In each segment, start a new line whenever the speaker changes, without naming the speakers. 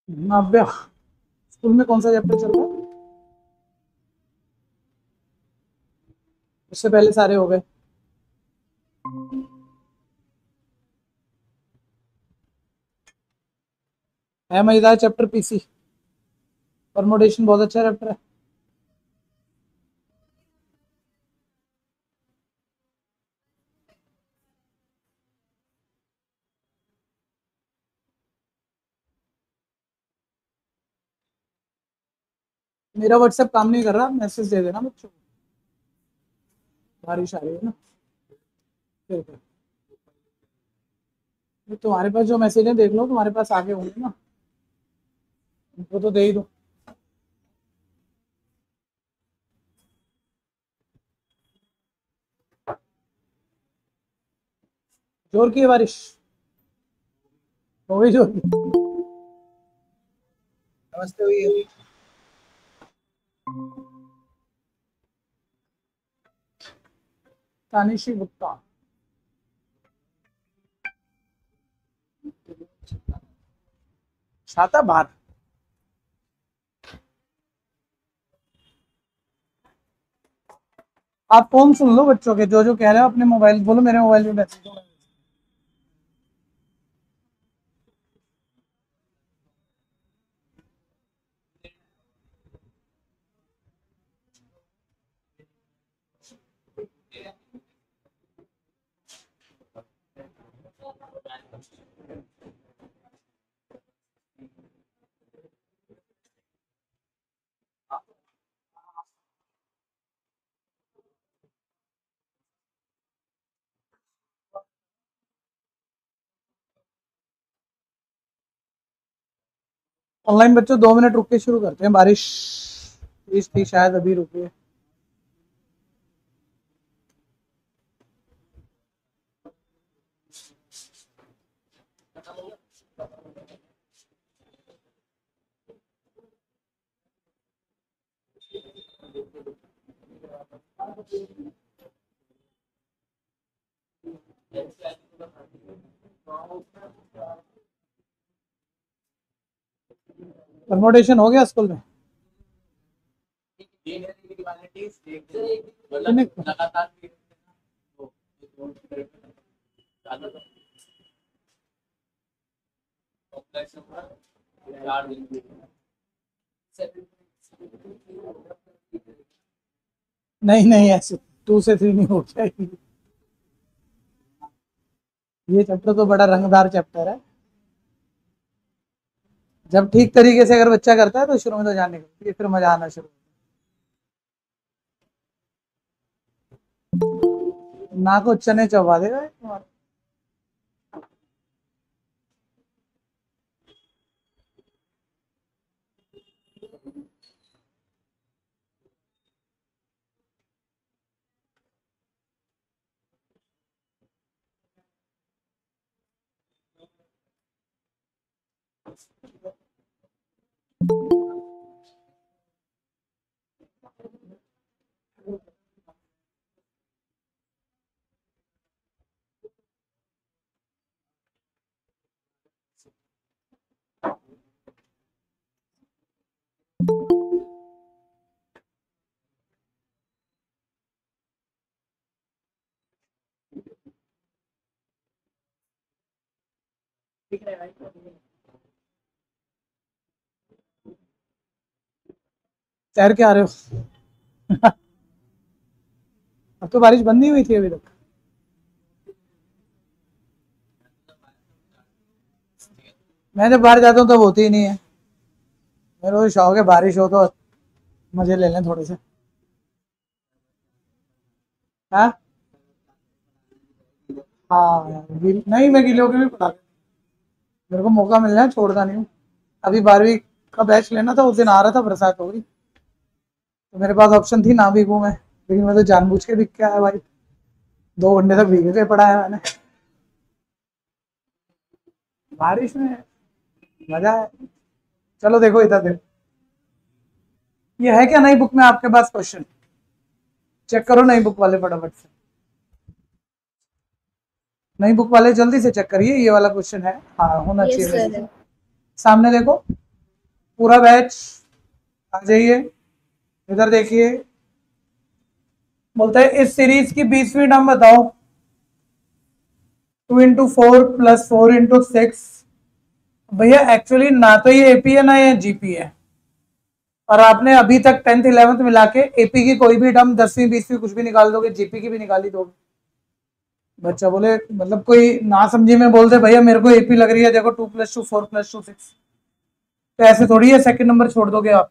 नब्बे। स्कूल में कौन सा चैप्टर चल रहा है? उससे पहले सारे हो गए। है मजेदार चैप्टर पीसी। परमोटेशन बहुत अच्छा चैप्टर है। मेरा व्हाट्सएप काम नहीं कर रहा, मैसेज दे देना बच्चों को। बारिश आ रही है ना, ठीक है। ये तुम्हारे पास जो मैसेज है देख लो, तुम्हारे पास आगे होंगे ना, उनको तो दे ही दो। जोर की है बारिश? हो गई जोर की? नमस्ते हुई है। तानिशी गुप्ता। छाता बाहर। आप फोन सुन लो बच्चों के, जो जो कह रहे हो अपने मोबाइल बोलो, मेरे मोबाइल में मैसेज दो। ऑनलाइन बच्चों 2 मिनट रुक के शुरू करते हैं। बारिश तेज थी शायद, अभी रुकी है। परमोटेशन हो गया स्कूल में? नहीं नहीं, ऐसे 2 से 3 नहीं हो जाएगी। ये चैप्टर तो बड़ा रंगदार चैप्टर है। जब ठीक तरीके से अगर बच्चा करता है तो शुरू में तो जाने को, फिर मजा आना शुरू। ना को चने चबा देगा ये तुम्हारा। तैर के आ रहे हो? अब तो बारिश बंद नहीं हुई थी अभी तक। मैं जब बाहर जाता हूँ तब होती ही नहीं है। मेरे को शौक है बारिश हो तो मजे ले लें थोड़े से। हाँ हाँ यार, नहीं मैं गीले होके भी पढ़ा, मेरे को मौका मिल जाए छोड़ता नहीं हूँ। अभी 12वीं का बैच लेना था, उस दिन आ रहा था, बरसात हो गई, तो मेरे पास ऑप्शन थी ना भीगू मैं, लेकिन मैं तो जानबूझ के भीग के आया भाई। 2 घंटे तक भीगे के पढ़ा है मैंने। बारिश में मजा है। चलो देखो इधर देखो, ये है क्या नई बुक में आपके पास क्वेश्चन? चेक करो नई बुक वाले फटाफट से। नई बुक वाले जल्दी से चेक करिए, ये वाला क्वेश्चन है। हाँ होना
यस
चाहिए मेरे
सर।
से। सामने देखो। पूरा बैच आ जाइए, इधर देखिए। बोलता है इस सीरीज की 20वीं टर्म बताओ। 2 इंटू 4 प्लस 4 इंटू 6। भैया एक्चुअली ना तो ये एपी है ना ये जीपी है, और आपने अभी तक 10th 11th मिला के एपी की कोई भी टर्म 10वीं 20वीं कुछ भी निकाल दोगे, जीपी की भी निकाली दोगे। बच्चा बोले मतलब कोई ना समझी में बोल दे भैया मेरे को एपी लग रही है, देखो 2 + 2 4 + 2 6, तो ऐसे थोड़ी है सेकंड नंबर छोड़ दोगे आप।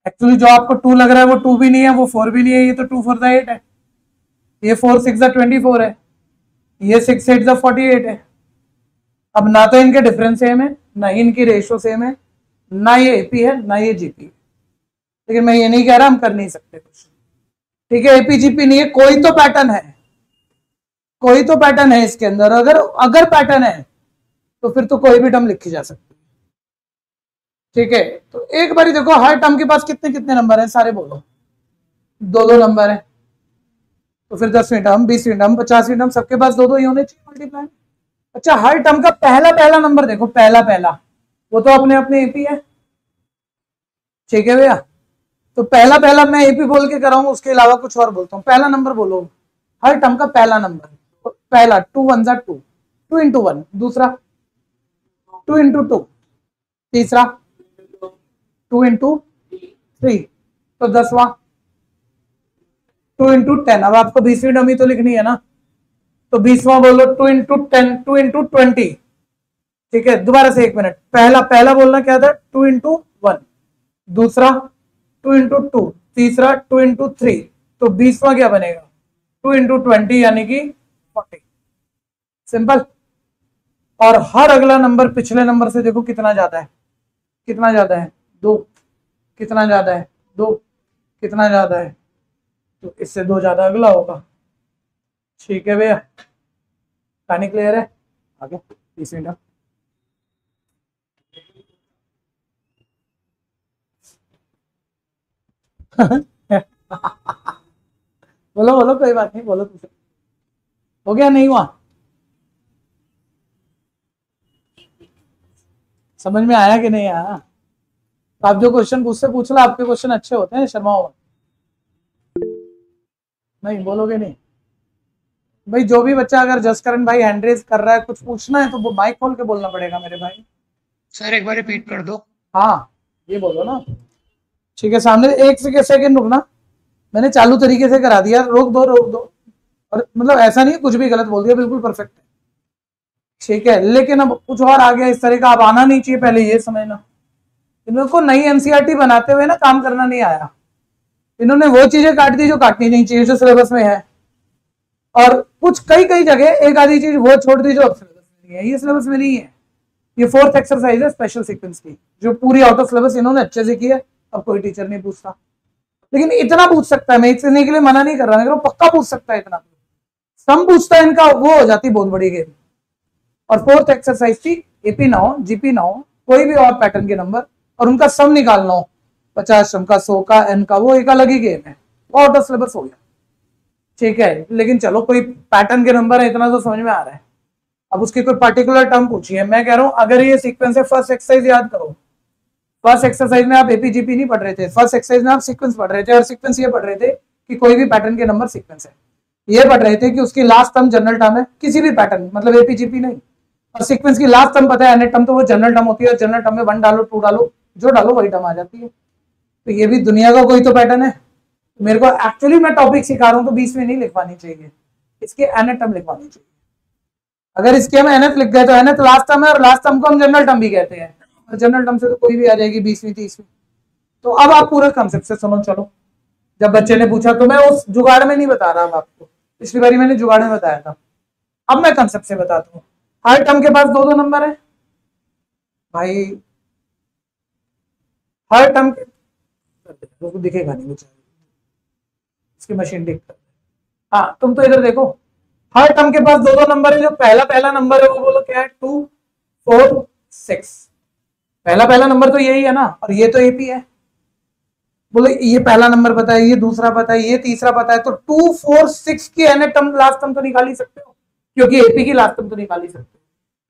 एक्चुअली जो आपको 2 लग रहा है वो 2 भी नहीं है, वो 4 भी नहीं है, ये तो 2 4 8 है, ये 4 6 24 है, ये 6 8 48 है। अब ना तो इनके डिफरेंस सेम है, ना ही इनकी रेशियो सेम है, ना ये एपी है ना ये जीपी है। लेकिन मैं ये नहीं कह रहा हम कर नहीं सकते कुछ, ठीक है। एपी जीपी नहीं है, कोई तो पैटर्न है, कोई तो पैटर्न है इसके अंदर। अगर अगर पैटर्न है तो फिर तो कोई भी टर्म लिखी जा सकती है, ठीक है। तो एक बार देखो हर टर्म के पास कितने कितने नंबर है, सारे बोलो। 2 नंबर है, तो फिर 10वीं टर्म 20वीं टर्म 50वीं टर्म सबके पास 2 ही होने चाहिए मल्टीप्लाई। अच्छा हर टर्म का पहला पहला नंबर देखो, पहला पहला वो तो अपने अपने एपी है, ठीक है भैया। तो पहला पहला मैं एपी बोल के कराऊंगा, उसके अलावा कुछ और बोलता हूँ। पहला नंबर बोलो, हर टर्म का पहला नंबर। तो पहला 2 1 2, 2 इंटू 1। दूसरा 2 इंटू 2। तीसरा 2 इंटू 3। तो 10वां 2 इंटू 10। अब आपको 20वीं टर्म ही तो लिखनी है ना, तो 20वां बोलो 2 इंटू 10, 2 इंटू 20, ठीक है। दोबारा से 1 मिनट, पहला पहला बोलना क्या था, 2 इंटू 1। दूसरा 2 इंटू 2। तीसरा 2 इंटू 3। तो 20वां क्या बनेगा, 2 इंटू 20 यानी कि 40। सिंपल। और हर अगला नंबर पिछले नंबर से देखो कितना ज्यादा है, कितना ज्यादा है 2, कितना ज्यादा है 2, कितना ज्यादा है, तो इससे 2 ज्यादा अगला होगा, ठीक है भैया। कहानी क्लियर है। आगे 30 मिनट। बोलो बोलो, कोई बात नहीं, बोलो तुझे हो गया नहीं हुआ, समझ में आया कि नहीं आया। आप जो क्वेश्चन पूछते पूछ लो, आपके क्वेश्चन अच्छे होते हैं, शर्माओ नहीं। बोलोगे नहीं भाई, जो भी बच्चा अगर जसकरण भाई हैंड रेज कर रहा है, कुछ पूछना है तो वो माइक खोल के बोलना पड़ेगा मेरे भाई।
सर एक बार रिपीट कर दो।
हाँ ये बोलो ना, ठीक है। सामने एक सेकंड रुकना, मैंने चालू तरीके से करा दिया, रोक दो रोक दो। और मतलब ऐसा नहीं कुछ भी गलत बोल दिया, बिल्कुल परफेक्ट है, ठीक है। लेकिन अब कुछ और आ गया इस तरह का, अब आना नहीं चाहिए, पहले ये समझना। इनको नई एनसीईआरटी बनाते हुए ना काम करना नहीं आया, इन्होंने वो चीजें काट दी जो काटनी नहीं चाहिए, जो सिलेबस में है। और कुछ कई कई जगह एक आधी चीज वो छोड़ दी जो अब सिलेबस में नहीं है, ये सिलेबस में नहीं है। ये 4th एक्सरसाइज है स्पेशल सीक्वेंस की, जो पूरी आउट ऑफ सिलेबस इन्होंने अच्छे से की है, अब कोई टीचर नहीं पूछता। लेकिन इतना पूछ सकता है, मैं इतने के लिए मना नहीं कर रहा, मैं पक्का पूछ सकता है इतना। सम पूछता है इनका, वो हो जाती बहुत बड़ी गेम। और 4th एक्सरसाइज थी एपी ना हो जीपी ना हो, कोई भी और पैटर्न के नंबर, और उनका सम निकालना हो, 50 का 100 का n का, वो एक अलग ही गेम है, वो आउट ऑफ सिलेबस हो गया, ठीक है। लेकिन चलो कोई पैटर्न के नंबर है, इतना तो समझ में आ रहा है। अब उसकी कोई पर्टिकुलर टर्म पूछी है, मैं कह रहा हूं अगर ये सीक्वेंस है, फर्स्ट एक्सरसाइज याद करो। फर्स्ट एक्सरसाइज में आप एपीजीपी नहीं पढ़ रहे थे, फर्स्ट एक्सरसाइज में आप सीक्वेंस पढ़ रहे थे, और सीक्वेंस ये पढ़ रहे थे कि कोई भी पैटर्न के नंबर सीक्वेंस है। ये पढ़ रहे थे कि उसकी लास्ट टर्म जनरल टर्म है, किसी भी पैटर्न, मतलब एपीजीपी नहीं। और सीक्वेंस की लास्ट टर्म पता है एन टर्म, तो वो जनरल टर्म होती है, जनरल टर्म में 1 डालो 2 डालो, जो डालो वही टर्म आ जाती है। तो ये भी दुनिया का कोई तो पैटर्न है। मेरे को एक्चुअली मैं टॉपिक सिखा रहा हूँ तो 20 में नहीं लिखवानी चाहिए, इसके एन टर्म लिखवानी चाहिए। अगर इसके हम एनएफ लिख गए तो एनएफ लास्ट टर्म है, और लास्ट टर्म को हम जनरल टर्म भी कहते हैं, और जनरल टर्म से तो कोई भी आ जाएगी 20वीं 30वीं। तो अब आप पूरे कंसेप्ट से सुनो। चलो, जब बच्चे ने पूछा तो मैं उस जुगाड़ में नहीं बता रहा, आपको पिछली बारी मैंने जुगाड़ में बताया था, अब मैं कंसेप्ट से बताता हूँ। हर टर्म के पास 2 नंबर है भाई, हर टर्म के दिखेगा नहीं बेचारे, इसकी मशीन ठीक कर। हाँ तुम तो इधर देखो, हर टर्म के पास 2 नंबर है। जो पहला पहला नंबर है वो बोलो क्या है, 2 4 6। पहला पहला नंबर तो यही है ना, और ये तो एपी है। बोलो ये पहला नंबर पता है, ये दूसरा पता है, ये तीसरा पता है, तो 2 4 6 की एन टर्म लास्ट टर्म तो निकाल ही सकते हो, क्योंकि एपी की लास्ट टर्म तो निकाल ही सकते हो।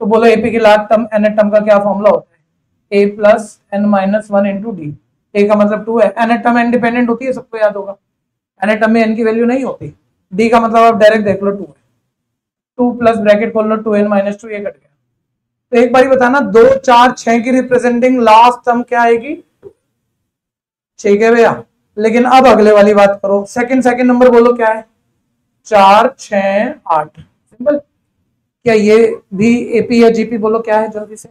तो बोलो एपी की लास्ट टर्म एन टर्म का क्या फॉर्मूला होता है, a plus n minus 1 into D. A का मतलब 2 है, n टर्म इंडिपेंडेंट होती है, सबको याद होगा। n टर्म में n की वैल्यू नहीं होती। d का मतलब आप डायरेक्ट देख लो 2 है, 2 प्लस ब्रैकेट खोल लो 2n माइनस 2, ये कट गया। तो एक बार बताना 2 4 6 की रिप्रेजेंटिंग लास्ट टर्म क्या आएगी? ठीक है भैया। लेकिन अब अगले वाली बात करो, सेकंड नंबर बोलो क्या है? 4 6 8। सिंपल। क्या ये भी एपी है जीपी? बोलो क्या है जल्दी से।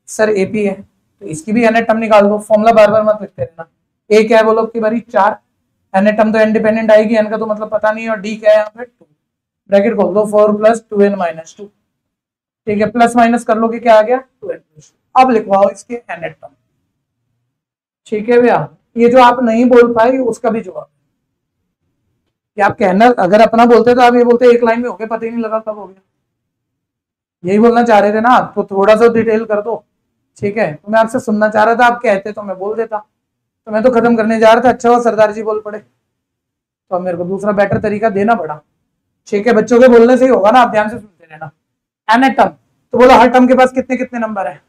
सर एपी है, तो इसकी भी एन टर्म निकाल दो, फॉर्मूला बार बार मत लिखते रहना। ए क्या है बोलो की बारी? 4। एन टर्म तो इंडिपेंडेंट आएगी, एन का तो मतलब पता नहीं है, और डी क्या है यहाँ पे? 2। ब्रैकेट खोल दो 4 प्लस 2n माइनस 2। ठीक है, प्लस माइनस कर लो कि क्या आ गया? 2n plus 2। अब लिखवाओ इसके एन टर्म। ठीक है भैया, ये जो आप नहीं बोल पाए उसका भी जवाब कि आप कहना, अगर अपना बोलते तो आप ये बोलते एक लाइन में हो गया, पता ही नहीं लगा कब हो गया। यही बोलना चाह रहे थे ना आप, तो थोड़ा सा डिटेल कर दो। ठीक है, तो मैं आपसे सुनना चाह रहा था, आप कहते तो मैं बोल देता, तो मैं तो खत्म करने जा रहा था। अच्छा हुआ सरदार जी बोल पड़े, तो अब मेरे को दूसरा बेटर तरीका देना पड़ा। ठीक है, बच्चों के बोलने से ही होगा ना, आप ध्यान से सुनते रहना। एन टर्म, तो बोलो हर टर्म के पास कितने कितने नंबर है?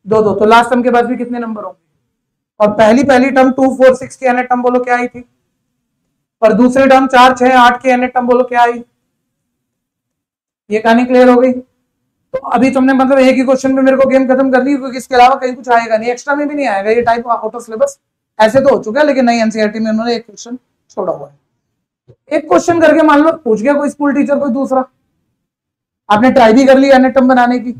2 2। तो लास्ट टर्म के पास भी कितने नंबर होंगे? और पहली टर्म 2 4 6 की एन टर्म बोलो क्या आई थी? और दूसरी टर्म 4 6 8 की एन टर्म बोलो क्या आई? ये कहानी क्लियर हो गई? तो अभी तुमने मतलब एक ही क्वेश्चन में मेरे को गेम खत्म कर दी, क्योंकि इसके अलावा कहीं कुछ आएगा नहीं, एक्स्ट्रा में भी नहीं आएगा, ये टाइप आउट ऑफ सिलेबस ऐसे तो हो चुका है, लेकिन नहीं एनसीईआरटी में उन्होंने एक क्वेश्चन छोड़ा हुआ है। एक क्वेश्चन करके मान लो पूछ गया कोई स्कूल टीचर, कोई दूसरा, आपने ट्राई भी कर ली एन टर्म बनाने की,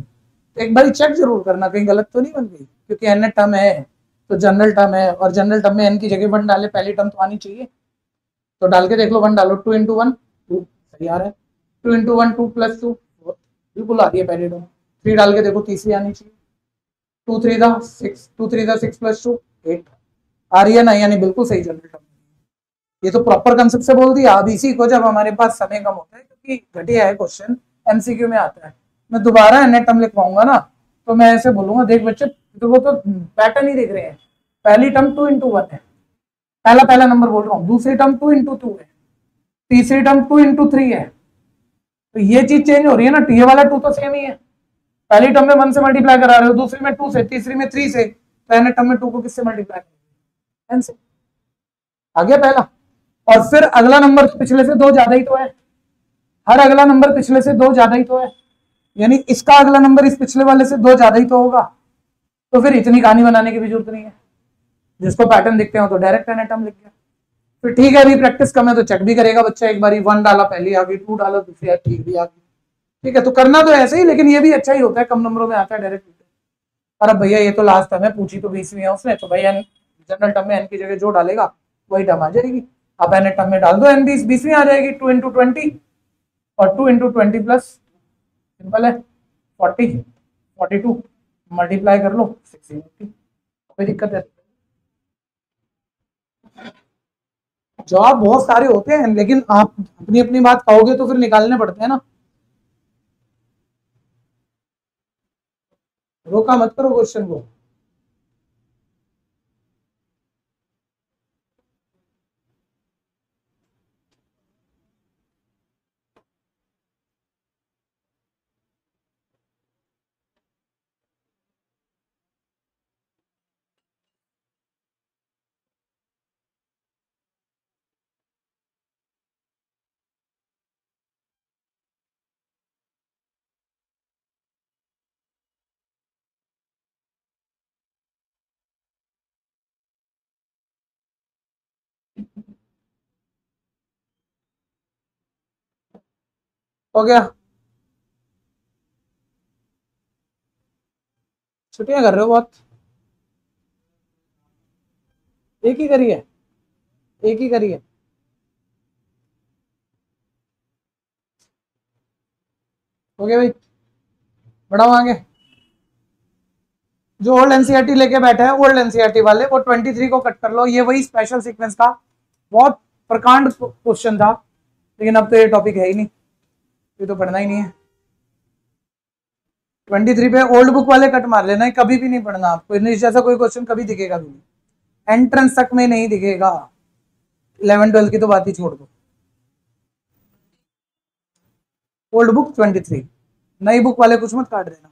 एक बार चेक जरूर करना कहीं गलत तो नहीं बन गई, क्योंकि एन टर्म है तो जनरल टर्म है, और जनरल टर्म में एन की जगह 1 डाले, पहली टर्म तो आनी चाहिए, तो डाल के देख लो 1 डालो, 2 इंटू 1 2, सही आ रहा है। 2 इंटू 1 2 प्लस 2 बिल्कुल आ रही है पहली टर्म। 3 डाल के देखो तीसरी आनी चाहिए, 2 3 दा 6, 2 3 दा 6 प्लस 2 8 आ रही है ना, यानी बिल्कुल सही जनरल टर्म। ये तो प्रॉपर कंसेप्ट से बोल दिया। अब इसी को जब हमारे पास समय कम होता है, क्योंकि घटिया है क्वेश्चन, एमसीक्यू में आता है, मैं दोबारा एन टर्म लिखवाऊंगा ना, तो मैं ऐसे बोलूंगा, देख बच्चे तो वो तो पैटर्न ही देख रहे हैं, पहली टर्म 2 इंटू 1 है, पहला नंबर बोल रहा हूँ, दूसरी टर्म 2 इंटू 2 है, तीसरी टर्म 2 इंटू 3 है, तो ये चीज चेंज हो रही है ना, ये वाला 2 तो सेम ही है, पहली टर्म में 1 से मल्टीप्लाई करा रहे हो, दूसरी में 2 से, तीसरी में 3 से, तो एन टर्म में 2 को किससे मल्टीप्लाई करेंगे? एन से। आ गया पहला। और फिर अगला नंबर पिछले से 2 ज्यादा ही तो है, हर अगला नंबर पिछले से 2 ज्यादा ही तो है, यानी इसका अगला नंबर इस पिछले वाले से 2 ज्यादा ही तो होगा, तो फिर इतनी कहानी बनाने की भी जरूरत नहीं है, जिसको पैटर्न दिखते हो तो डायरेक्ट एन टर्म लिख गया। फिर ठीक है, अभी प्रैक्टिस कम है तो चेक भी करेगा बच्चा, एक बार 1 डाला पहली आ गई, 2 डाला दूसरी ठीक भी आ गई, ठीक है, तो करना तो ऐसे ही, लेकिन ये भी अच्छा ही होता है, कम नंबरों में आता है डायरेक्ट। और अब भैया ये तो लास्ट टर्म है, पूछी तो 20वीं है उसने, तो भैया जनरल टर्म में एन की जगह जो डालेगा वही टर्म आ जाएगी। आप एन टर्म में डाल दो, एन 20वीं आ जाएगी, 2 इंटू 20 और 2 इंटू 20 प्लस सिंपल है 40 42 मल्टीप्लाई कर लो 60, कोई दिक्कत है? जवाब बहुत सारे होते हैं, लेकिन आप अपनी अपनी बात कहोगे तो फिर निकालने पड़ते हैं ना। रोका मत करो क्वेश्चन को। हो गया? छुट्टियां कर रहे हो बहुत? एक ही करी है, एक ही करी है। हो गया भाई, बढ़ाओ आगे। जो ओल्ड एनसीईआरटी लेके बैठे हैं ओल्ड एनसीईआरटी वाले, वो 23 को कट कर लो, ये वही स्पेशल सीक्वेंस का बहुत प्रकांड क्वेश्चन था, लेकिन अब तो ये टॉपिक है ही नहीं, ये तो पढ़ना ही नहीं है। 23 पे ओल्ड बुक वाले कट मार लेना है, कभी भी नहीं पढ़ना आपको, जैसा कोई क्वेश्चन कभी दिखेगा भी नहीं, एंट्रेंस तक में नहीं दिखेगा, 11 12 की तो बात ही छोड़ दो। ओल्ड बुक 23, नई बुक वाले कुछ मत काट देना।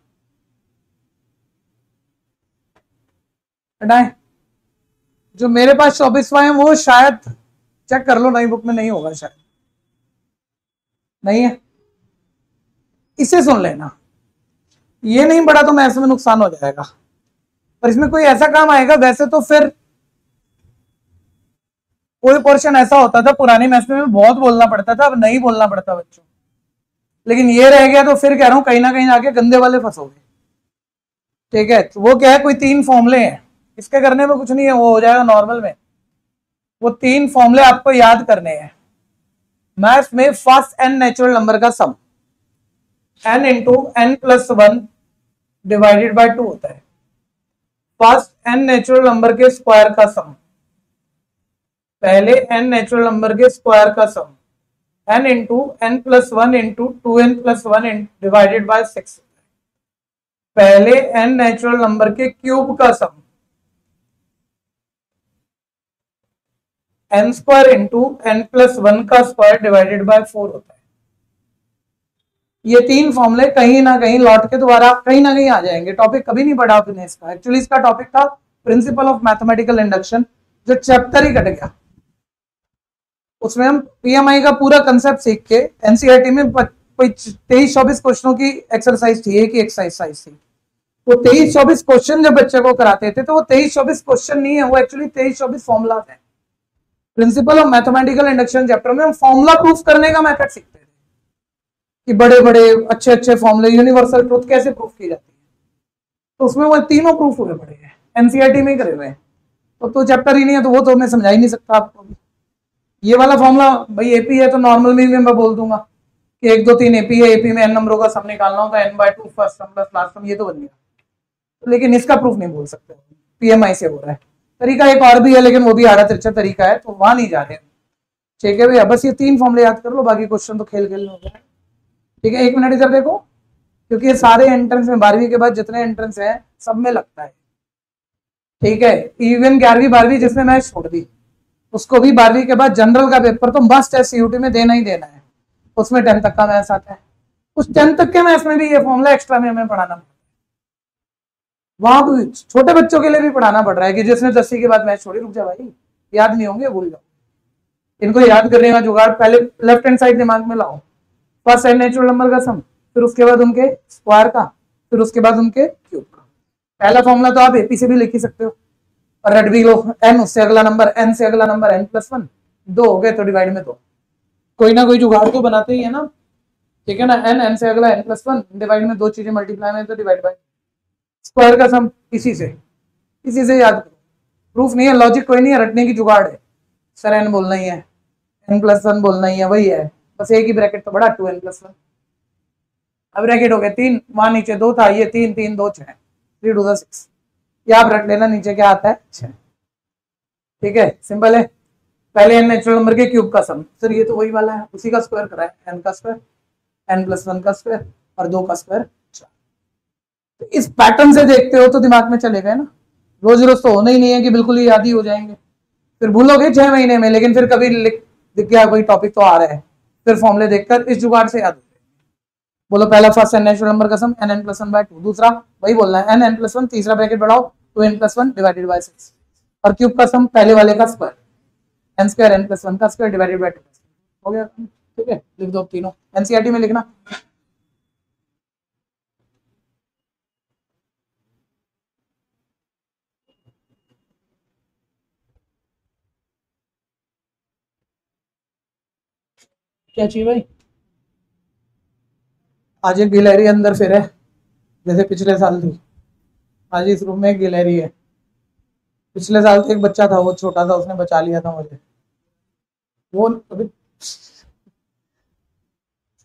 हटाएं। जो मेरे पास 24वां है वो शायद चेक कर लो, नई बुक में नहीं होगा, शायद नहीं है, इसे सुन लेना। ये नहीं पढ़ा तो मैथ्स में नुकसान हो जाएगा, पर इसमें कोई ऐसा काम आएगा। वैसे तो फिर कोई पोर्शन ऐसा होता था पुरानी मैथ्स में बहुत बोलना पड़ता था, अब नहीं बोलना पड़ता बच्चों, लेकिन ये रह गया तो फिर कह रहा हूं कहीं ना कहीं आके गंदे वाले फंसोगे। ठीक है, तो वो क्या है, कोई 3 फॉर्मूले हैं, इसके करने में कुछ नहीं है, वो हो जाएगा नॉर्मल में। वो 3 फॉर्मूले आपको याद करने हैं। मैथ्स में फर्स्ट एन नेचुरल नंबर का sum n into n plus 1 divided by 2 होता है। फर्स्ट एन नेचुरल नंबर के स्क्वायर का सम, पहले n नेचुरल नंबर के स्क्वायर का sum n into n plus 1 into 2n plus 1 divided by 6। पहले n natural number के क्यूब का sum n square into n plus 1 का स्क्वायर डिवाइडेड बाय 4 होता है। ये 3 फॉर्मूले कहीं ना कहीं लौट के दोबारा कहीं ना कहीं आ जाएंगे। टॉपिक कभी नहीं पढ़ा आपने इसका, एक्चुअली इसका टॉपिक था प्रिंसिपल ऑफ मैथमेटिकल इंडक्शन, जो चैप्टर ही कट गया। उसमें हम पीएमआई का पूरा कंसेप्ट सीख के एनसीईआरटी में कोई 23-24 क्वेश्चनों की एक्सरसाइज थी, एक ही एक्सरसाइज थी। वो 23-24 क्वेश्चन जब बच्चे को कराते थे तो वो 23-24 क्वेश्चन नहीं है, वो एक्चुअली 23-24 फॉर्मूला है। Principle of mathematical induction chapter में हम फॉर्मूला प्रूफ करने का मेथड सीखते थे कि बड़े बड़े अच्छे अच्छे फॉर्मूले, यूनिवर्सल ट्रूथ कैसे प्रूफ की जाती है। तो उसमें वो तीनों प्रूफ हुए पड़े हैं, एनसीईआरटी में ही करे हुए हैं। तो चैप्टर ही नहीं है तो वो तो मैं समझा ही नहीं सकता आपको। ये वाला फॉर्मूला भाई एपी है तो नॉर्मल में मैं बोल दूंगा कि 1 2 3 एपी है, एपी में एन नंबरों का सम निकालना होगा, n/2 फर्स्ट सम प्लस लास्ट सम, ये तो बन गया। लेकिन इसका प्रूफ नहीं बोल सकते, पीएमआई से हो रहा है। तरीका एक और भी है लेकिन वो भी आड़ा तिरछा तरीका है, तो वहां नहीं जा रहे। ठीक है भैया, बस ये 3 फॉर्मूले याद कर लो, बाकी क्वेश्चन तो खेल खेल में हो जाए। ठीक है, 1 मिनट इधर देखो, क्योंकि ये सारे एंट्रेंस में 12वीं के बाद जितने एंट्रेंस है सब में लगता है। ठीक है, इवन 11वीं 12वीं जिसने मैथ छोड़ दी उसको भी 12वीं के बाद जनरल का पेपर तो मस्ट है, सीयूटी में देना ही देना है। उसमें 10 तक का मैथ्स आता है, उस 10 तक के मैथ्स में भी ये फॉर्मूला एक्स्ट्रा में हमें पढ़ाना पड़ता है। वहां भी छोटे बच्चों के लिए भी पढ़ाना पड़ रहा है कि जिसने 10वीं के बाद मैथ्स छोड़ी, रुक जा भाई, याद नहीं होंगे, भूल जाओ। इनको याद करने का जुगाड़ पहले लेफ्ट हैंड साइड दिमाग में लाओ। फर्स्ट एन नेचुरल नंबर का सम, फिर उसके बाद उनके स्क्वायर का, फिर उसके बाद उनके क्यूब का। पहला फॉर्मूला तो आप एपी से भी लिख ही सकते हो, और रट भी लो, एन उससे अगला नंबर, एन से अगला नंबर n प्लस 1, 2 हो गए तो डिवाइड में 2। कोई ना कोई जुगाड़ तो बनाते ही है ना। ठीक है ना, एन से अगला n प्लस 1 डिवाइड में 2 चीजें मल्टीप्लाई में तो डिवाइड बाय स्क्वायर का सम, इसी से याद करो। प्रूफ नहीं है, लॉजिक कोई नहीं है, रटने की जुगाड़ है। सर n बोलना ही है, n प्लस 1 बोलना ही है, वही है, बस एक ही ब्रैकेट तो बड़ा 2n प्लस 1। अब ब्रैकेट हो गया 3, वहां नीचे 2 था, ये 3 3 2 6, 3 2 6। ये आप रख लेना, नीचे क्या आता है 6। ठीक है, सिंपल है। पहले n नेचुरल नंबर के क्यूब का सम, सर ये तो वही वाला है, उसी का स्क्वायर करा है, n का स्क्वायर, n प्लस 1 का स्क्वायर और 2 का स्क्वायर 4। तो इस पैटर्न से देखते हो तो दिमाग में चलेगा ना। रोज रोज तो होना ही नहीं है कि बिल्कुल ही याद ही हो जाएंगे, फिर भूलोगे 6 महीने में, लेकिन फिर कभी दिख गया कोई टॉपिक तो आ रहा है, फिर फॉर्मूले देखकर इस जुगाड़ से याद हो। बोलो पहला फर्स्ट एन नेचुरल नंबर का सम n प्लस 1/2, दूसरा वही बोलना है n प्लस 1, तीसरा ब्रैकेट बढ़ाओ 2n प्लस 1 डिवाइडेड बाय 6, और क्यूब का सम पहले वाले का square n square n plus 1 का स्क्वायर डिवाइडेड बाय 2 हो गया। ठीक है, लिख दो तीनों, एनसीईआरटी में लिखना। क्या चाहिए भाई? आज एक गिलहरी अंदर फिर है, जैसे पिछले साल थी। आज इस रूम में एक गिलहरी है। पिछले साल तो एक बच्चा था, वो छोटा था, उसने बचा लिया था मुझे। वो अभी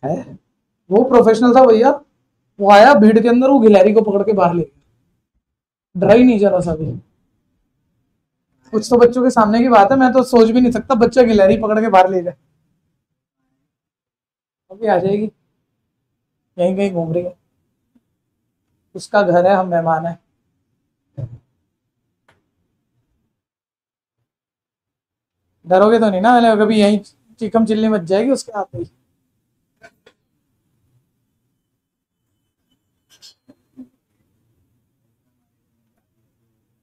है, वो प्रोफेशनल था भैया। वो आया भीड़ के अंदर, वो गिलहरी को पकड़ के बाहर ले गया, डरा ही नहीं जरा सा भी। कुछ तो बच्चों के सामने की बात है, मैं तो सोच भी नहीं सकता बच्चा गिलहरी पकड़ के बाहर ले जाए। अभी आ जाएगी, यहीं कहीं घूम रही है, उसका घर है, हम मेहमान है। डरोगे तो नहीं ना, मैंने कभी यहीं चिकम चिल्ली मच जाएगी उसके हाथ ही।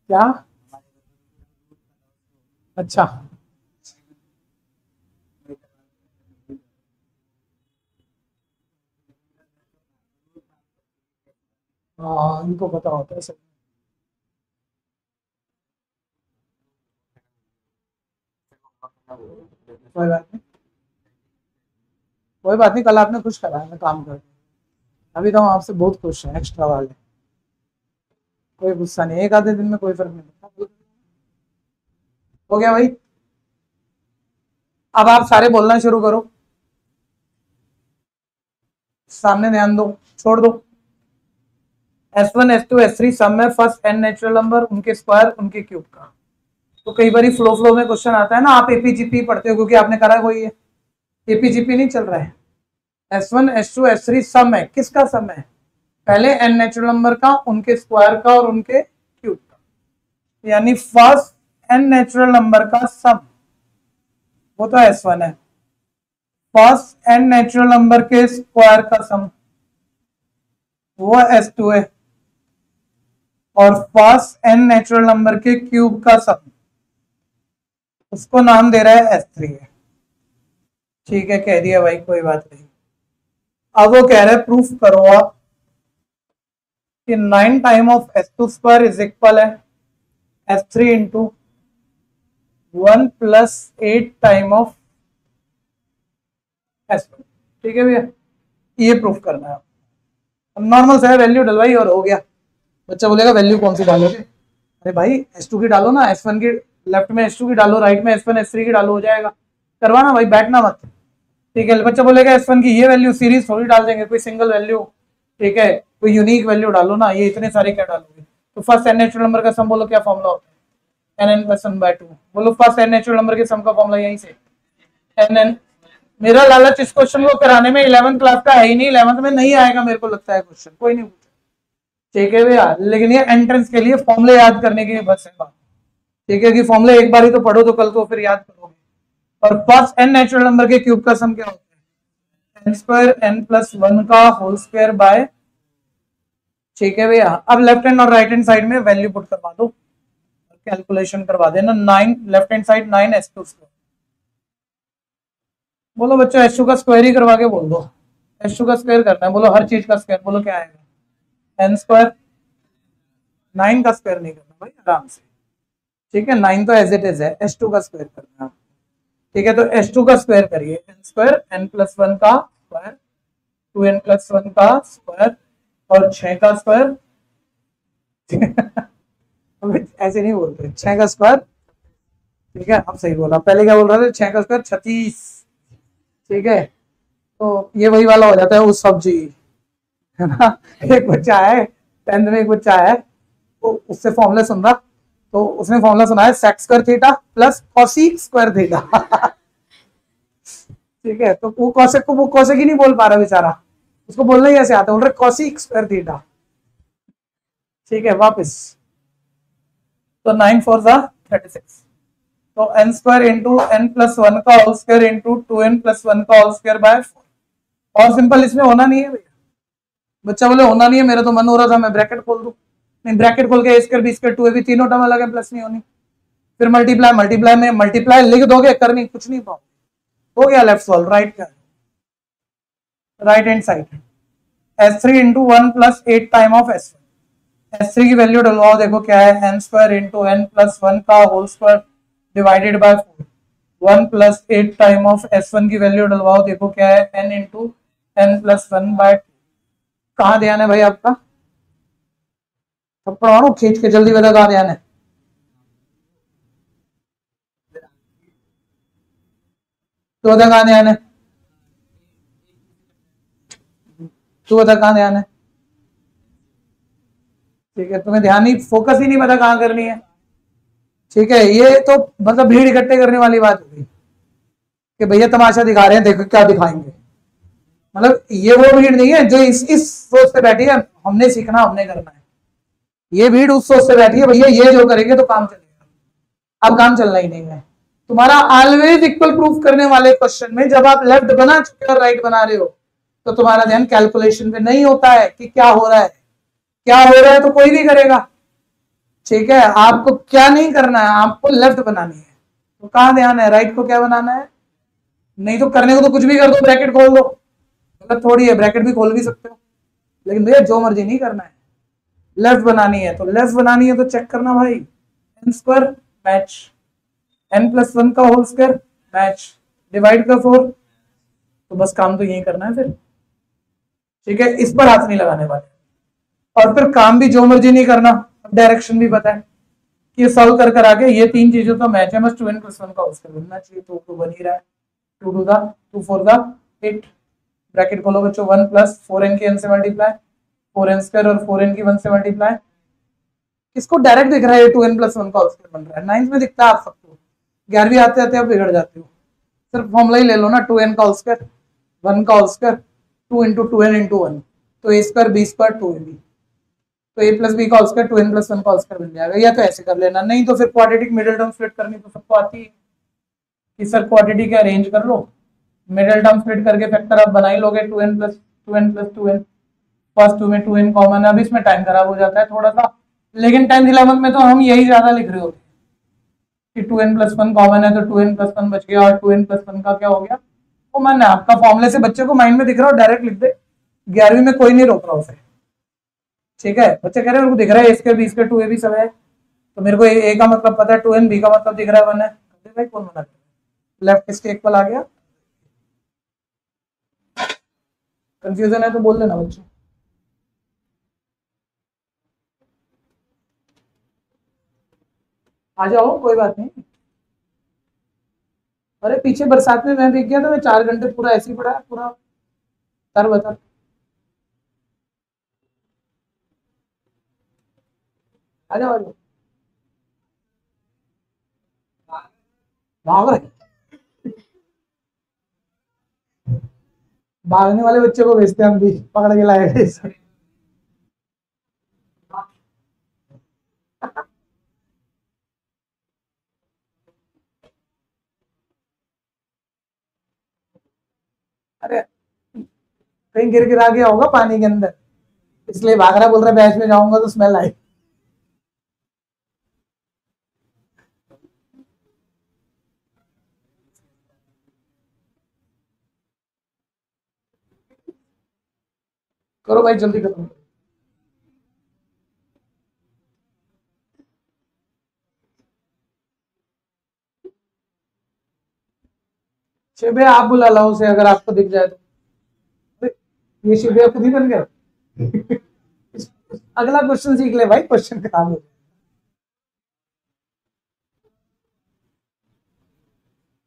क्या अच्छा, हाँ इनको पता होता है सब। कोई बात नहीं, कोई बात नहीं, कल आपने खुश करा है, मैं काम कर, अभी तो हम आपसे बहुत खुश हैं, एक्स्ट्रा वाले, कोई गुस्सा नहीं, एक आधे दिन में कोई फर्क नहीं पड़ता। हो गया भाई, अब आप सारे बोलना शुरू करो, सामने ध्यान दो, छोड़ दो। S1 S2 S3 सब में फर्स्ट n नेचुरल नंबर, उनके स्क्वायर, उनके क्यूब का। तो कई बार फ्लो फ्लो में क्वेश्चन आता है ना, आप एपीजीपी पढ़ते हो क्योंकि आपने करा कोई है, एपीजीपी नहीं चल रहा है। S1 S2 S3 सम है, किसका सम है? पहले n नेचुरल नंबर का, उनके स्क्वायर का और उनके क्यूब का, यानी फर्स्ट n नेचुरल नंबर का सम, वो तो S1 है। फर्स्ट n नेचुरल नंबर के स्क्वायर का सम, वो S2 है। और फर्स्ट n नेचुरल नंबर के क्यूब का सम, उसको नाम दे रहा है S3 है। ठीक है, कह दिया भाई, कोई बात नहीं। अब वो कह रहे हैं प्रूफ करो आप कि 9 time of S2 square is equal है S3 into 1 plus 8 time of S2। ठीक है भैया, ये प्रूफ करना है। नॉर्मल सा है, वैल्यू डलवाई और हो गया। बच्चा बोलेगा वैल्यू कौन सी डालोगे? अरे भाई S2 की डालो ना, S1 की लेफ्ट में S2 की डालो, राइट में S1 S3 की डालो, हो जाएगा। करवाना भाई, बैठना मत। ठीक है, बच्चा बोलेगा S1 की ये वैल्यू सीरीज थोड़ी डाल देंगे, कोई सिंगल वैल्यू, ठीक है, कोई यूनिक वैल्यू डालो ना, ये इतने सारे क्या डालोगे? तो फर्स्ट n नेचुरल नंबर का सम बोलो, क्या फॉर्मूला होता है? nn plus 1/2। बोलो फर्स्ट n नेचुरल नंबर के सम का फॉर्मूला यहीं से nn। मेरा लालच इस क्वेश्चन को कराने में 11th क्लास का है ही नहीं, 11th में नहीं आएगा मेरे को लगता है क्वेश्चन, कोई नहीं पूछे। ठीक है भैया, लेकिन ये एंट्रेंस के लिए फॉर्मूले याद करने की बस है बात। ठीक है, कि फॉर्मूले एक बार ही तो पढ़ो तो कल को फिर याद करोगे। और फर्स्ट n नेचुरल नंबर के क्यूब का सम क्या होता है? n स्क्वायर n प्लस 1 का होल स्क्वायर बाय। ठीक है भैया, अब लेफ्ट हैंड और राइट हैंड साइड में वैल्यू पुट करवा दो, कैलकुलेशन करवा देना। 9 left hand side 9 S2 square. बोलो बच्चों S2 का स्क्वायर ही करवा के बोल दो, S2 का स्क्वायर करना है, बोलो हर चीज का स्क्वायर, बोलो क्या आएगा? n स्क्वायर, 9 का स्क्वायर नहीं करना भाई, आराम से। ठीक है, 9 तो एज इट इज है, S2 का स्क्वायर करना है। ठीक है, तो S2 का स्क्वायर करिए, n स्क्वायर n प्लस 1 का स्क्वायर, 2n प्लस 1 का स्क्वायर और 6 का स्क्वायर। ऐसे नहीं बोलते, 6 का स्क्वायर। ठीक है, अब सही बोला, पहले क्या बोल रहे थे? 6 का स्क्वायर 36। ठीक है, तो ये वही वाला हो जाता है उस सब्जी, है ना। एक बच्चा है 10th में, एक बच्चा है, तो उससे फॉर्मूला सुन रहा, तो उसने फॉर्मूला सुना है sec square theta plus cosec square theta. ठीक है, तो वो कॉसेक ही नहीं बोल पा रहा बेचारा, उसको बोलना ही ऐसे आता है, बोल रहे कॉसिक स्क्वायर थीटा। ठीक है, वापस, तो 9 4 36, तो n square into n plus 1 का whole square into 2n plus 1 का होल स्क्वायर बाय 4। और सिंपल, इसमें होना नहीं है भैया। बच्चा बोले होना नहीं है, मेरा तो मन हो रहा था मैं ब्रैकेट खोल दूं, नहीं ब्रैकेट खोल के a square b square 2ab तीनों टर्म अलग है, प्लस नहीं होनी, फिर मल्टीप्लाई में मल्टीप्लाई लिख दोगे, करनी कुछ नहीं पाओगे। हो गया लेफ्ट सॉल्व, राइट का right hand side S3 into 1 plus 8 time of S1। S3 की वैल्यू डलवाओ, देखो क्या है, n square into n plus 1 का whole square divided by 4। 1 plus 8 time of S1 की वैल्यू डलवाओ, देखो क्या है, n इंटू n प्लस 1/2। कहाँ ध्यान है भाई आपका? सब पढ़वा खींच के, जल्दी बता कहाँ ध्यान है। तो बता कहाँ ध्यान है, तू बता कहाँ ध्यान है। ठीक है, तुम्हें ध्यान ही, फोकस ही नहीं पता कहाँ करनी है। ठीक है, ये तो मतलब भीड़ इकट्ठे करने वाली बात होगी कि भैया तमाशा दिखा रहे हैं, देखो क्या दिखाएंगे। मतलब ये वो भीड़ नहीं है जो इस सोच से बैठी है हमने सीखना, हमने करना है। ये भीड़ उस सोच से बैठी है भैया ये जो करेंगे तो काम चलेगा। अब काम चलना ही नहीं है तुम्हारा। ऑलवेज इक्वल प्रूफ करने वाले क्वेश्चन में जब आप लेफ्ट बना चुके और राइट बना रहे हो तो तुम्हारा ध्यान कैलकुलेशन पे नहीं होता है कि क्या हो रहा है। क्या हो रहा है तो कोई भी करेगा। ठीक है, आपको क्या नहीं करना है, आपको लेफ्ट बनानी है। तो कहाँ ध्यान है, राइट को क्या बनाना है, नहीं तो करने को तो कुछ भी कर दो, ब्रैकेट खोल दो, मतलब थोड़ी है, ब्रैकेट भी खोल भी सकते हो, लेकिन भैया जो मर्जी नहीं करना है, लेफ्ट बनानी है तो लेफ्ट बनानी है, तो चेक करना भाई, n square match, n plus one का होल स्क्वायर मैच, डिवाइड का 4, तो बस काम तो यही करना है फिर, ठीक है, इस पर हाथ नहीं लगाने वाले, और फिर काम भी जो मर्जी नहीं करना, डायरेक्शन भी पता है कि ये सॉल्व कर कर आके ये तीन चीजों का मैच है, बस 2n प्लस वन का होल स्क्वायर बनना चाहिए, तो बन ही रहा है, 2 दा 2 4 दा 8, ब्रैकेट खोलो बच्चों, 1 प्लस 4n की n से मल्टीप्लाई, 4n स्क्वायर और 4n की 1 से मल्टीप्लाई, किसको डायरेक्ट दिख रहा है, 2n प्लस वन का होल स्क्वायर बन रहा है, 9th में दिखता है आप सबको, 11वीं आते आते आप बिगड़ जाते हो, सिर्फ फॉर्मूला ही ले लो ना, 2n का होल स्क्वायर, 1 का whole square, 2 into 2n into 1, तो a square b square 2ab, तो a प्लस बी का whole square 2n plus one का होल स्क्वायर बन जाएगा, या तो ऐसे कर लेना, नहीं तो फिर क्वाड्रेटिक मिडिल टर्म स्प्लिट करनी तो सबको आती है कि सर क्वाड्रेटिक अरेंज कर लो, मिडिल टर्म स्प्लिट करके फैक्टर आप बना ही लोगे, 2n प्लस 2n, फर्स्ट 2 में 2n कॉमन है, अब इसमें टाइम खराब हो जाता है थोड़ा सा, लेकिन 10th 11th में तो हम यही ज्यादा लिख रहे होते कि 2n प्लस वन कॉमन है, तो 2n प्लस वन बच गया, और 2n प्लस वन का क्या हो गया, वो मैंने आपका फॉर्मूले से बच्चे को माइंड में दिख रहा हो डायरेक्ट लिख दे, 11वीं में कोई नहीं रोक रहा उसे, ठीक है, बच्चे कह रहे हैं उनको दिख रहा है इसके बी इसके 2ab सब है, तो मेरे को ए का मतलब पता है, 2n बी का मतलब दिख रहा है 1 है, भाई कौन मना कर, लेफ्ट इसके इक्वल आ गया, कंफ्यूजन है तो बोल देना बच्चों, आ जाओ कोई बात नहीं, अरे पीछे बरसात में मैं भीग गया था, मैं 4 घंटे पूरा ऐसे ही पड़ा पूरा, सर बता, आ जाओ आ जाओ, भाग रहे, भागने वाले बच्चे को भेजते हैं हम भी, पकड़ के लाए थे, अरे कहीं गिर गिरा गया होगा पानी के अंदर, इसलिए भाग रहा, बोल रहा बैच में जाऊंगा तो स्मेल आई, करो भाई जल्दी करो, शिवे आप बुला लो उसे अगर आपको दिख जाए तो, ये शिवे खुद ही बन गया, अगला क्वेश्चन सीख ले भाई, क्वेश्चन खराब हो,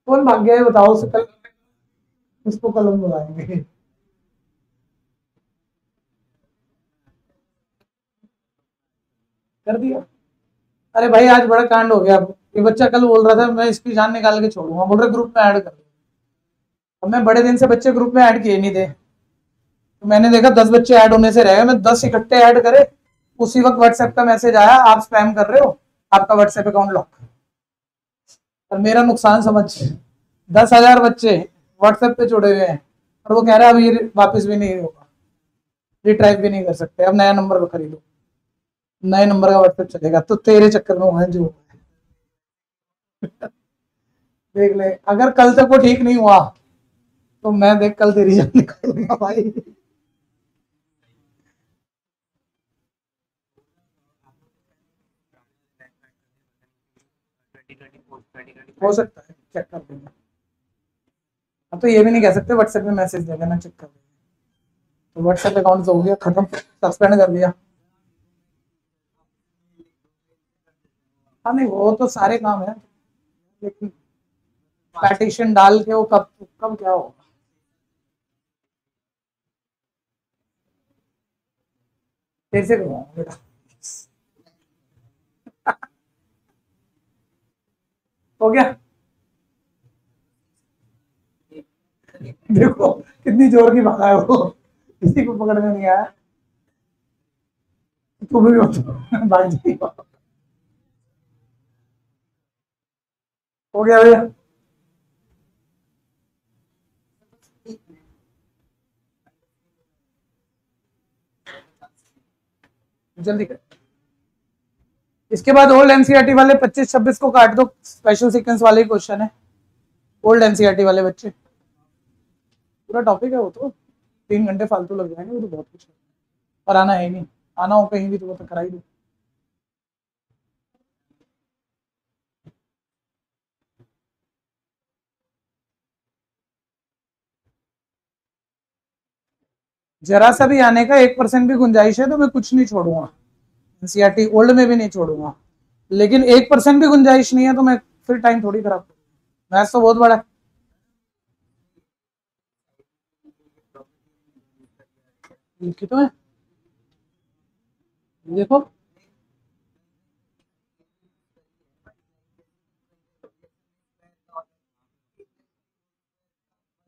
कौन भाग गया है बताओ उसे, कल उसको कलम बुलाएंगे, कर दिया, अरे भाई आज बड़ा कांड हो गया, ये बच्चा कल बोल रहा था मैं इसकी जान निकाल के छोड़ूंगा, बोल रहा ग्रुप में ऐड कर, अब मैं बड़े दिन से बच्चे ग्रुप में ऐड किए नहीं थे, तो मैंने देखा 10 बच्चे ऐड होने से रह गए, मैं 10 इकट्ठे ऐड करे, उसी वक्त व्हाट्सएप का मैसेज आया आप स्पैम कर रहे हो, आपका व्हाट्सएप अकाउंट लॉक, और मेरा नुकसान समझ, 10,000 बच्चे व्हाट्सएप पे जुड़े हुए हैं, और वो कह रहा है अब ये वापस भी नहीं होगा, रिट्राइव भी नहीं कर सकते, अब नया नंबर खरीदो, नए नंबर का व्हाट्सएप चलेगा, तो तेरे चक्कर में हुआ है जो, देख ले, अगर कल तक वो ठीक नहीं हुआ तो मैं देख कल तेरी जान निकालूंगा भाई, हो सकता है, चेक कर देंगे, अब तो ये भी नहीं कह सकते व्हाट्सएप में मैसेज दे देना चेक कर, तो व्हाट्सएप अकाउंट तो हो गया खत्म, सस्पेंड कर दिया, हाँ नहीं वो तो सारे काम है, लेकिन पैटिशन डाल के वो कब कब क्या होगा, फिर से करवाऊंगा बेटा, हो गया, देखो कितनी जोर की भागा है वो, किसी को पकड़ने नहीं आया, तू भी मत भाग जाइए, हो गया भैया, जल्दी कर, इसके बाद ओल्ड एनसीईआरटी वाले 25-26 को काट दो, स्पेशल सीक्वेंस वाले ही क्वेश्चन है, ओल्ड एनसीईआरटी वाले बच्चे, पूरा टॉपिक है वो तो, 3 घंटे फालतू लग जाएंगे, वो तो बहुत कुछ है, और आना है ही नहीं, आना हो कहीं भी तो वो तो करा ही दो। जरा सा भी आने का 1% भी गुंजाइश है तो मैं कुछ नहीं छोड़ूंगा, एनसीईआरटी ओल्ड में भी नहीं छोड़ूंगा, लेकिन 1% भी गुंजाइश नहीं है तो मैं फिर टाइम थोड़ी खराब करूंगा, मैथ्स तो बहुत बड़ा है। लिखी तो है, देखो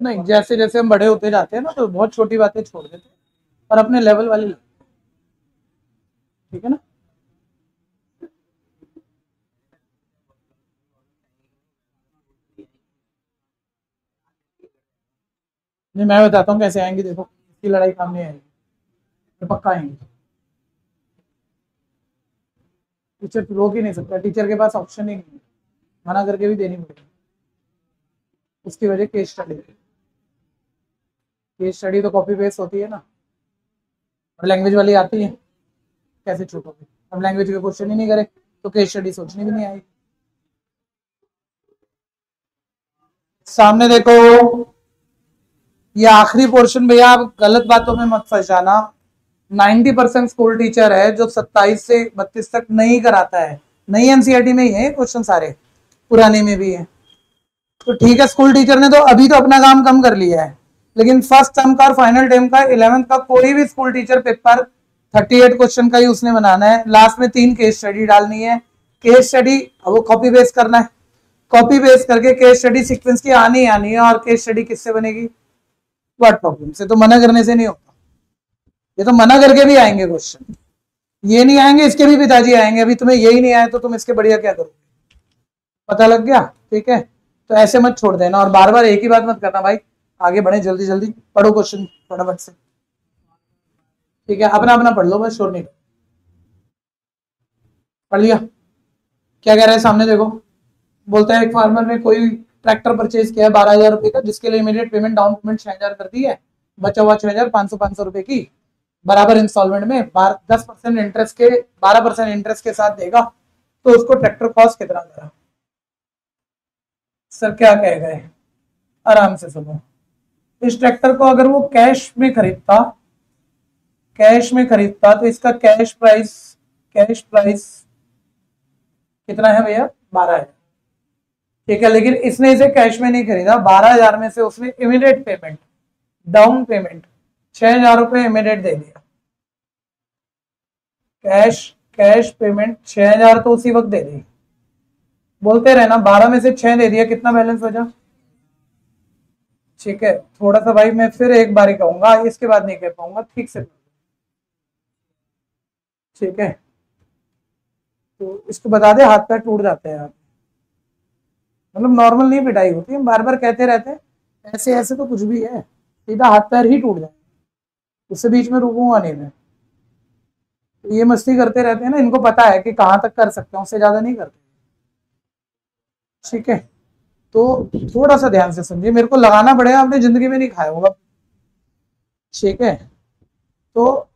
नहीं, जैसे जैसे हम बड़े होते जाते हैं ना तो बहुत छोटी बातें छोड़ देते हैं और अपने लेवल वाली, ठीक है ना। नहीं, मैं बताता हूँ कैसे आएंगे, देखो इसकी लड़ाई काम नहीं आएगी, तो पक्का आएंगे। टीचर रोक ही नहीं सकता, टीचर के पास ऑप्शन ही नहीं है, मना करके भी देनी पड़ेगी। उसकी वजह केस स्टडी, केस स्टडी तो कॉपी पेस्ट होती है ना, और लैंग्वेज वाली आती है, कैसे छूटोगे, अब लैंग्वेज के क्वेश्चन ही नहीं करे तो केस स्टडी सोचनी भी नहीं आएगी। सामने देखो, ये आखिरी पोर्शन भैया, आप गलत बातों में मत फंस जाना। 90% स्कूल टीचर है जो 27 से 32 तक नहीं कराता है, नई एनसीईआरटी में ही है क्वेश्चन सारे, पुरानी में भी है, तो ठीक है स्कूल टीचर ने तो अभी तो अपना काम कम कर लिया है, लेकिन फर्स्ट टर्म का और फाइनल टर्म का 11th का कोई भी स्कूल टीचर पेपर 38 क्वेश्चन का ही उसने बनाना है, लास्ट में 3 केस स्टडी डालनी है, केस स्टडी वो कॉपी पेस्ट करना है, कॉपी पेस्ट करके केस स्टडी सीक्वेंस की आनी आनी है, और केस स्टडी किससे बनेगी, वर्ड प्रॉब्लम से, तो मना करने से नहीं होता, ये तो मना करके भी आएंगे क्वेश्चन, ये नहीं आएंगे इसके भी पिताजी आएंगे, अभी तुम्हें यही नहीं आया तो तुम इसके बढ़िया क्या करोगे, पता लग गया, ठीक है। तो ऐसे मत छोड़ देना, और बार बार एक ही बात मत करना भाई, आगे बढ़े जल्दी जल्दी पढ़ो क्वेश्चन फटाफट से, ठीक है, अपना अपना पढ़ लो बस, शोर नहीं, पढ़ लिया, क्या कह रहा है सामने देखो, बोलता है एक फार्मर ने कोई ट्रैक्टर परचेज किया है 12,000 रुपए का, जिसके लिए इमीडिएट पेमेंट डाउन पेमेंट 6,000 कर दी है, बचा हुआ 6,500 रुपए की बराबर इंस्टॉलमेंट में 10% इंटरेस्ट के 12% इंटरेस्ट के साथ देगा, तो उसको ट्रैक्टर कॉस्ट कितना देगा, सर क्या कहेगा, आराम से सुनो, इस ट्रैक्टर को अगर वो कैश में खरीदता, कैश में खरीदता तो इसका कैश प्राइस कितना है भैया, 12,000, ठीक है, लेकिन इसने इसे कैश में नहीं खरीदा, 12,000 में से उसने इमीडिएट पेमेंट, डाउन पेमेंट 6,000 रुपए इमीडिएट दे दिया, कैश पेमेंट 6,000 तो उसी वक्त दे दी, बोलते रहना 12 में से 6 दे दिया, कितना बैलेंस बचा, ठीक है, थोड़ा सा भाई मैं फिर एक बार ही कहूंगा, इसके बाद नहीं कह पाऊंगा ठीक से, ठीक है, तो इसको बता दे हाथ पैर टूट जाते हैं, मतलब नॉर्मल नहीं पिटाई होती है, बार बार कहते रहते हैं, ऐसे ऐसे तो कुछ भी है, सीधा हाथ पैर ही टूट जाए, उससे बीच में रुकूंगा नहीं मैं, तो ये मस्ती करते रहते हैं ना, इनको पता है कि कहाँ तक कर सकते हैं, उससे ज्यादा नहीं करते, ठीक है, तो थोड़ा सा ध्यान से समझिए, मेरे को लगाना पड़ेगा, आपने जिंदगी में नहीं खाया होगा, ठीक है, तो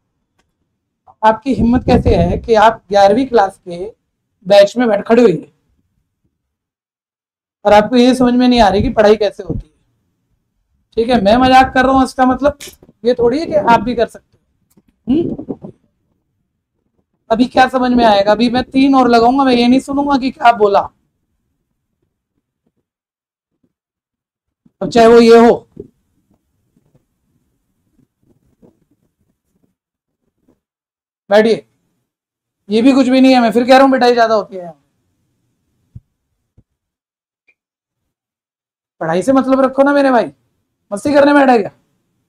आपकी हिम्मत कैसे है कि आप 11वीं क्लास के बैच में बैठ खड़े हुई है और आपको ये समझ में नहीं आ रही कि पढ़ाई कैसे होती है, ठीक है, मैं मजाक कर रहा हूँ इसका मतलब ये थोड़ी है कि आप भी कर सकते हो, अभी क्या समझ में आएगा, अभी मैं 3 और लगाऊंगा, मैं ये नहीं सुनूंगा कि क्या बोला, अब चाहे वो ये हो, बैठिए, ये भी कुछ भी नहीं है, मैं फिर कह रहा हूँ पिटाई ज्यादा होती है, पढ़ाई से मतलब रखो ना मेरे भाई, मस्ती करने बैठा क्या,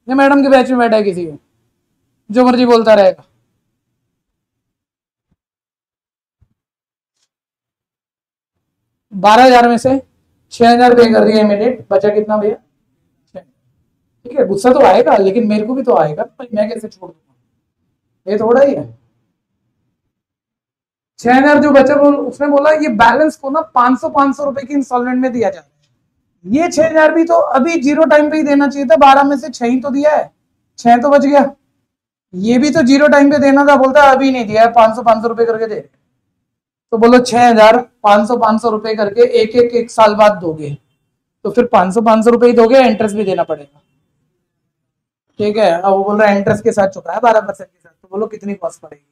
ये मैडम के बैच में बैठा है किसी के, जो मर्जी बोलता रहेगा, 12,000 में से 6,000 पे कर दिया इमीडिएट, बचा कितना भैया, ठीक है, गुस्सा तो आएगा, लेकिन मेरे को भी तो आएगा भाई, मैं कैसे छोड़ दूंगा, ये थोड़ा ही है, 6,000 जो बचा वो उसने बोला ये बैलेंस को ना 500 रुपए की इंस्टॉलमेंट में दिया जा रहा है। ये 6,000 भी तो अभी जीरो टाइम पे ही देना चाहिए था, 12 में से 6 ही तो दिया है, 6 तो बच गया। ये भी तो जीरो टाइम पे देना था, बोलता है अभी नहीं दिया है, 500 रुपए करके दे। तो बोलो 6,000 500 रुपए करके एक साल बाद दोगे तो फिर 500 रुपए ही दोगे, इंटरेस्ट भी देना पड़ेगा। ठीक है, अब वो बोल रहा है इंटरेस्ट के साथ चुकाया 12% के साथ, तो बोलो कितनी कॉस्ट पड़ेगी।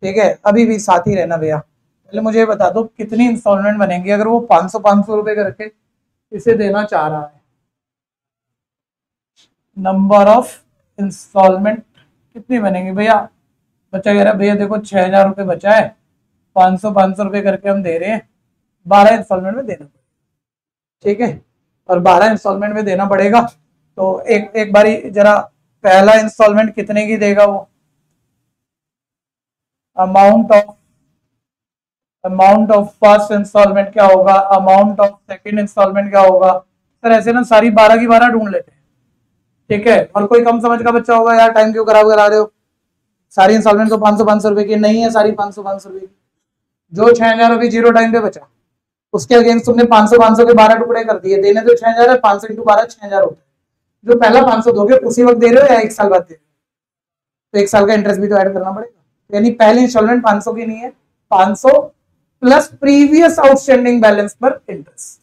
ठीक है, अभी भी साथ ही रहना भैया। पहले मुझे बता दो कितनी इंस्टॉलमेंट बनेंगी अगर वो 500 रुपए करके इसे देना चाह रहा है। नंबर ऑफ इंस्टॉलमेंट कितनी बनेंगी भैया। बच्चा कह रहा है भैया देखो 6,000 रुपये बचा है, 500 रुपये करके हम दे रहे हैं, 12 इंस्टॉलमेंट में देना पड़ेगा। ठीक है, और 12 इंस्टॉलमेंट में देना पड़ेगा तो एक बारी जरा पहला इंस्टॉलमेंट कितने की देगा वो, अमाउंट ऑफ फर्स्ट इंस्टॉलमेंट क्या होगा, अमाउंट ऑफ सेकंड इंस्टॉलमेंट क्या होगा। सर ऐसे ना सारी 12 की 12 ढूंढ लेते हैं। ठीक है, और कोई कम समझ का बच्चा होगा यार टाइम क्यों खराब करा रहे हो, सारी इंस्टॉलमेंट तो 500 रुपए की नहीं है, सारी 500 रुपए की। जो 6,000 अभी जीरो टाइम पे बचा उसके अगेंस्ट तुमने 500 के 12 टुकड़े कर दिए, देने तो 6,000 है, 500 × 12 6,000 होता है। जो पहला 500 दोगे उसी वक्त दे रहे हो या एक साल बाद दे रहे हो, तो एक साल का इंटरेस्ट भी तो ऐड करना पड़ेगा। यानी पहली इंस्टॉलमेंट 500 की नहीं है, 500 प्लस प्रीवियस आउटस्टैंडिंग बैलेंस पर इंटरेस्ट।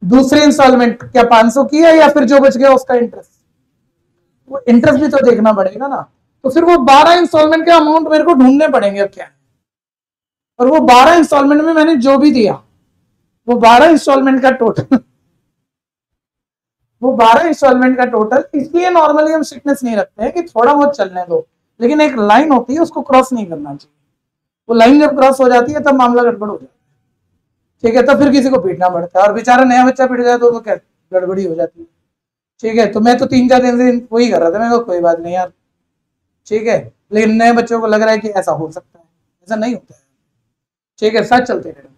दूसरी इंस्टॉलमेंट क्या 500 की है या फिर जो बच गया उसका इंटरेस्ट, वो इंटरेस्ट भी तो देखना पड़ेगा ना। तो फिर वो 12 इंस्टॉलमेंट के अमाउंट मेरे को ढूंढने पड़ेंगे अब क्या है। और वो 12 इंस्टॉलमेंट में मैंने जो भी दिया वो 12 इंस्टॉलमेंट का टोटल वो 12 इंस्टॉलमेंट का टोटल। इसलिए नॉर्मली हम स्ट्रिक्टनेस नहीं रखते हैं कि थोड़ा बहुत चलने दो, लेकिन एक लाइन होती है उसको क्रॉस नहीं करना चाहिए। वो लाइन जब क्रॉस हो जाती है तब मामला गड़बड़ हो जाता है। ठीक है, तो फिर किसी को पीटना पड़ता है, और बेचारा नया बच्चा पीट जाए तो क्या गड़बड़ी हो जाती है। ठीक है, तो मैं तो 3-4 दिन से वही कर रहा था, मैं कोई बात नहीं यार। ठीक है, लेकिन नए बच्चों को लग रहा है कि ऐसा हो सकता है, ऐसा नहीं होता है। ठीक है, साथ चलते रहे।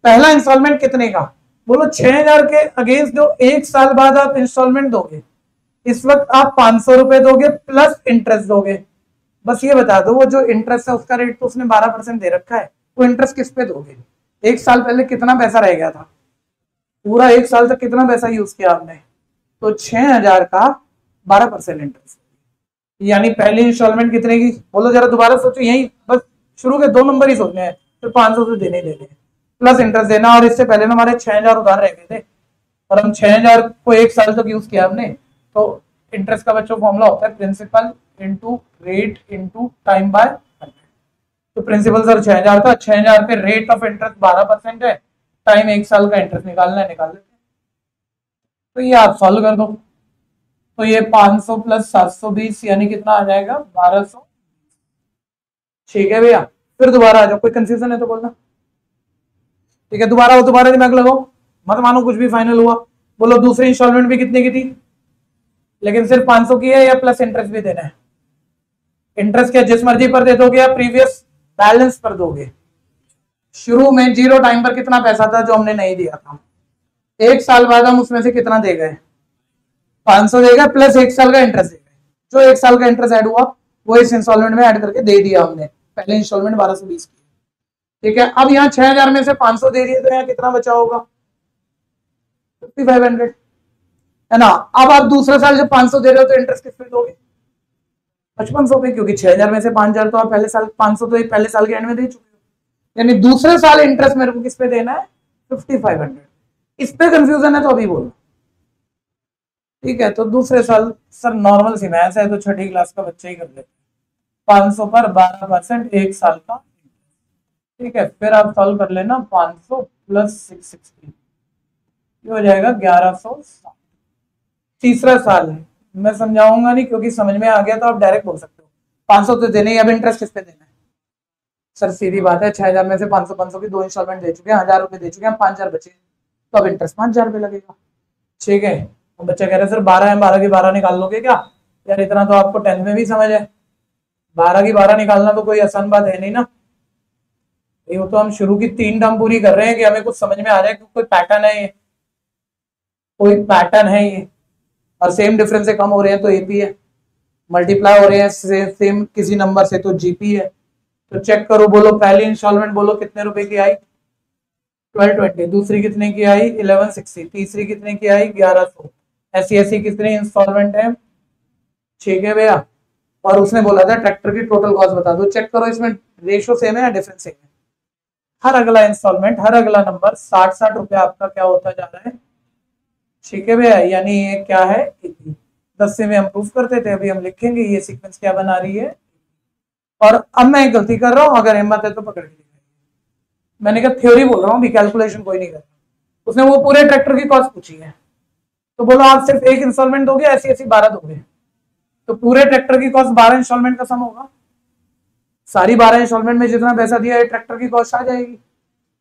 पहला इंस्टॉलमेंट कितने का, बोलो 6,000 के अगेंस्ट जो एक साल बाद आप इंस्टॉलमेंट दोगे, इस वक्त आप 500 रुपए दोगे प्लस इंटरेस्ट दोगे। बस ये बता दो वो जो इंटरेस्ट है उसका रेट तो उसने 12% दे रखा है, वो इंटरेस्ट किस पे दोगे। एक साल पहले कितना पैसा रह गया था, पूरा एक साल तक कितना पैसा यूज किया आपने, तो 6,000 का 12% इंटरेस्ट, यानी पहली इंस्टॉलमेंट कितने की बोलो जरा दोबारा सोचो। यही बस शुरू के 2 नंबर ही सोचने हैं, फिर 500 से देने देने प्लस इंटरेस्ट देना। और इससे पहले ना हमारे 6,000 उधार रह गए थे और हम 6,000 को एक साल तक यूज किया हमने। तो इंटरेस्ट का बच्चों फॉर्मूला होता है principal into rate into time by 100। तो प्रिंसिपल सर 6,000 था, 6,000 पे रेट ऑफ इंटरेस्ट 12% है, टाइम एक साल का इंटरेस्ट निकालना है, निकाल लेते। तो ये आप सॉल्व कर दो, तो ये 500 प्लस 720 यानी कितना आ जाएगा 1200। ठीक है भैया, फिर दोबारा आ जाओ, कोई कंफ्यूजन है तो बोलना। ठीक है, दोबारा दिमाग लगाओ, मत मानो कुछ भी फाइनल हुआ। बोलो दूसरी इंस्टॉलमेंट भी कितने की थी, लेकिन सिर्फ 500 की है या प्लस इंटरेस्ट भी देना है। इंटरेस्ट क्या जिस मर्जी पर दे दोगे या प्रीवियस बैलेंस पर दोगे। शुरू में जीरो टाइम पर कितना पैसा था जो हमने नहीं दिया था, एक साल बाद हम उसमें से कितना दे गए 500 देगा प्लस एक साल का इंटरेस्ट देगा। जो एक साल का इंटरेस्ट ऐड हुआ वो इस इंस्टॉलमेंट में ऐड करके दे दिया हमने, पहले इंस्टॉलमेंट 1220 की। ठीक है, अब यहाँ 6,000 में से 500 दे दिए तो यहाँ कितना बचा होगा 5,500 है ना। अब आप दूसरा साल जब 500 दे रहे हो तो इंटरेस्ट किस पे दोगे 5500 पे, क्योंकि 6,000 में से 5,000 तो आप पहले साल 500 तो पहले साल के एंड में दे चुके हो, यानी दूसरे साल इंटरेस्ट मेरे को किस पे देना है 5,500। इस पे कंफ्यूजन है तो अभी बोलो। ठीक है, तो दूसरे साल सर नॉर्मल सी मैथ्स है तो छठी क्लास का बच्चा ही कर लेते, 500 पर 12% एक साल का। ठीक है, फिर आप सॉल्व कर लेना 500 प्लस 660 ये हो जाएगा 1160। तीसरा साल है, मैं समझाऊंगा नहीं क्योंकि समझ में आ गया तो आप डायरेक्ट बोल सकते हो 500 तो देने, अब इंटरेस्ट किस पे देना है। सर सीधी बात है 6,000 में से 500 की 2 इंस्टॉलमेंट दे चुके हैं, 1,000 रुपए दे चुके हैं, 5,000 बचे तो अब इंटरेस्ट 5,000 रुपए लगेगा। ठीक है, तो बच्चा कह रहा है सर 12 है 12 की 12 निकाल लोगे क्या, यार इतना तो आपको 10th में भी समझ है, 12 की 12 निकालना तो कोई आसान बात है नहीं ना। ये तो हम शुरू की 3 टर्म पूरी कर रहे हैं कि हमें कुछ समझ में आ रहा है कि कोई पैटर्न है, ये कोई पैटर्न है ये, और सेम डिफरेंस से कम हो रहे हैं तो एपी है, मल्टीप्लाई हो रहे हैं सेम किसी नंबर से तो जीपी है। तो चेक करो, बोलो पहली इंस्टॉलमेंट बोलो कितने रुपए की आई 1220, दूसरी कितने की आई 1160, तीसरी कितने की आई 1100। ऐसी ऐसी कितनी इंस्टॉलमेंट है? ठीक है भैया। और उसने बोला था ट्रैक्टर की टोटल कॉस्ट बता दो। चेक करो इसमें रेशो सेम है या डिफरेंस सेम है? हर अगला इंस्टॉलमेंट, हर अगला नंबर 60-60 रुपया आपका क्या होता जा रहा है? ठीक है भैया, यानी ये क्या है 10 से में हम प्रूफ करते थे, अभी हम लिखेंगे ये सीक्वेंस क्या बना रही है। और अब मैं एक गलती कर रहा हूं, अगर हिम्मत है तो पकड़ के मैंने कहा थ्योरी बोल रहा हूँ, अभी कैलकुलेशन कोई नहीं कर रहा। उसने वो पूरे ट्रैक्टर की कॉस्ट पूछी है, तो बोलो आप सिर्फ एक इंस्टॉलमेंट दोगे, ऐसी ऐसी 12 दोगे, तो पूरे ट्रैक्टर की कॉस्ट 12 इंस्टॉलमेंट का सम होगा। सारी 12 इंस्टॉलमेंट में जितना पैसा दिया है ट्रैक्टर की कॉस्ट आ जाएगी।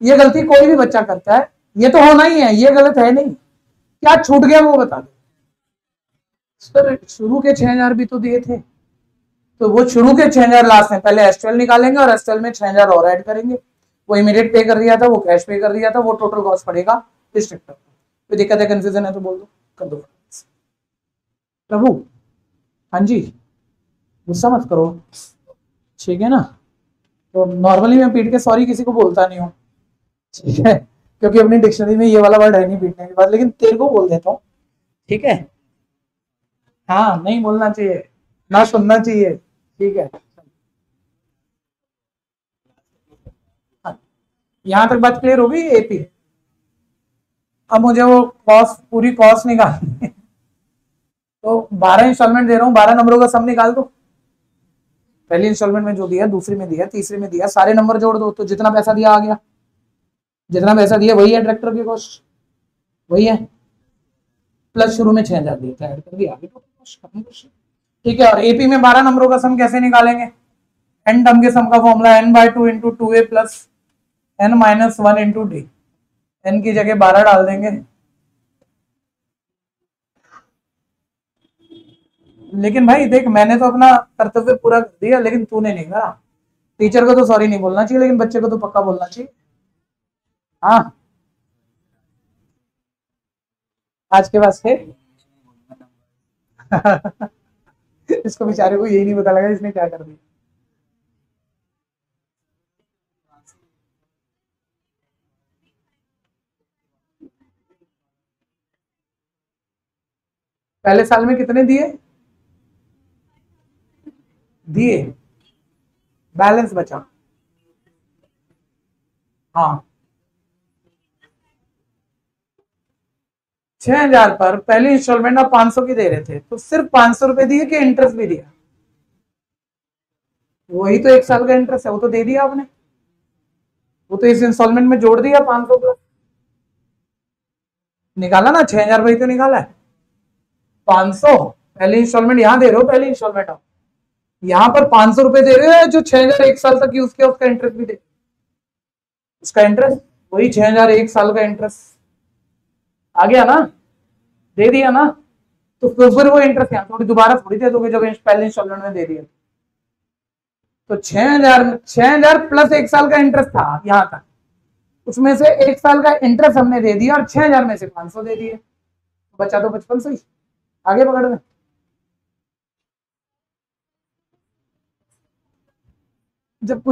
ये गलती कोई भी बच्चा करता है, ये तो होना ही है, ये गलत है नहीं। क्या छूट गया वो बता दो सर। शुरू के 6000 भी तो दिए थे, तो वो शुरू के 6000 लास्ट में पहले एस12 निकालेंगे और एस12 में 6000 और ऐड करेंगे। वो इमीडिएट पे कर दिया था, वो कैश पे कर दिया था, वो टोटल कॉस्ट पड़ेगा इस ट्रैक्टर को। कोई दिक्कत है, कंफ्यूजन है तो बोल दो, कर दो प्रभु। हाँ जी, गुस्सा मत करो, ठीक है ना। तो नॉर्मली मैं पीट के सॉरी किसी को बोलता नहीं हूँ, ठीक है, क्योंकि अपनी डिक्शनरी में ये वाला वर्ड है नहीं पीटने के बाद, लेकिन तेरे को बोल देता हूँ, ठीक है। हाँ, नहीं बोलना चाहिए, ना सुनना चाहिए, ठीक है। हाँ, यहाँ तक बात क्लियर होगी एपी। अब मुझे वो कॉस्ट, पूरी कॉस्ट निकालनी है, तो 12 इंस्टॉलमेंट दे रहा हूँ, 12 नंबरों का सम निकाल दो। पहली इंस्टॉलमेंट में जो दिया, दूसरी में दिया, तीसरी में दिया, सारे नंबर जोड़ दो, तो जितना पैसा दिया आ गया। जितना पैसा दिया वही है ट्रैक्टर की कॉस्ट, वही है, प्लस शुरू में 6000 दिया था, ऐड कर दिया, आगे तो ठीक है। और एपी में 12 नंबरों का सम कैसे निकालेंगे? एन टर्म के सम का formula n/2 into 2a plus n-1 into d. N की जगह 12 डाल देंगे, लेकिन भाई देख मैंने तो अपना कर्तव्य पूरा कर दिया, लेकिन तूने नहीं करा। टीचर को तो सॉरी नहीं बोलना चाहिए, लेकिन बच्चे को तो पक्का बोलना चाहिए। हाँ, आज के बाद से इसको बेचारे को यही नहीं पता लगा इसने क्या कर दिया। पहले साल में कितने दिए? दिए, बैलेंस बचा। हाँ, 6000 पर पहली इंस्टॉलमेंट आप 500 की दे रहे थे, तो सिर्फ 500 रुपए दिए कि इंटरेस्ट भी दिया? वही तो एक साल का इंटरेस्ट है, वो तो दे दिया आपने, वो तो इस इंस्टॉलमेंट में जोड़ दिया 500 प्लस। निकाला ना 6000 वही तो निकाला है। 500 पहली इंस्टॉलमेंट यहां दे रहे हो, पहली इंस्टॉलमेंट आप यहां पर 500 रुपए दे रहे हो, जो 6000 एक साल तक यूज किया उसका इंटरेस्ट भी दे, उसका इंटरेस्ट वही 6000 एक साल का इंटरेस्ट आ गया ना, दे दिया ना। तो फिर वो इंटरेस्ट यहाँ थोड़ी दोबारा थोड़ी दे दोगे, जब पहले इंस्टॉलमेंट में दे दिया। तो 6000 प्लस एक साल का इंटरेस्ट था यहां तक, उसमें से एक साल का इंटरेस्ट हमने दे दिया और 6000 में से 500 दे दिए, बचा तो 5500 ही। आगे पकड़ में, जब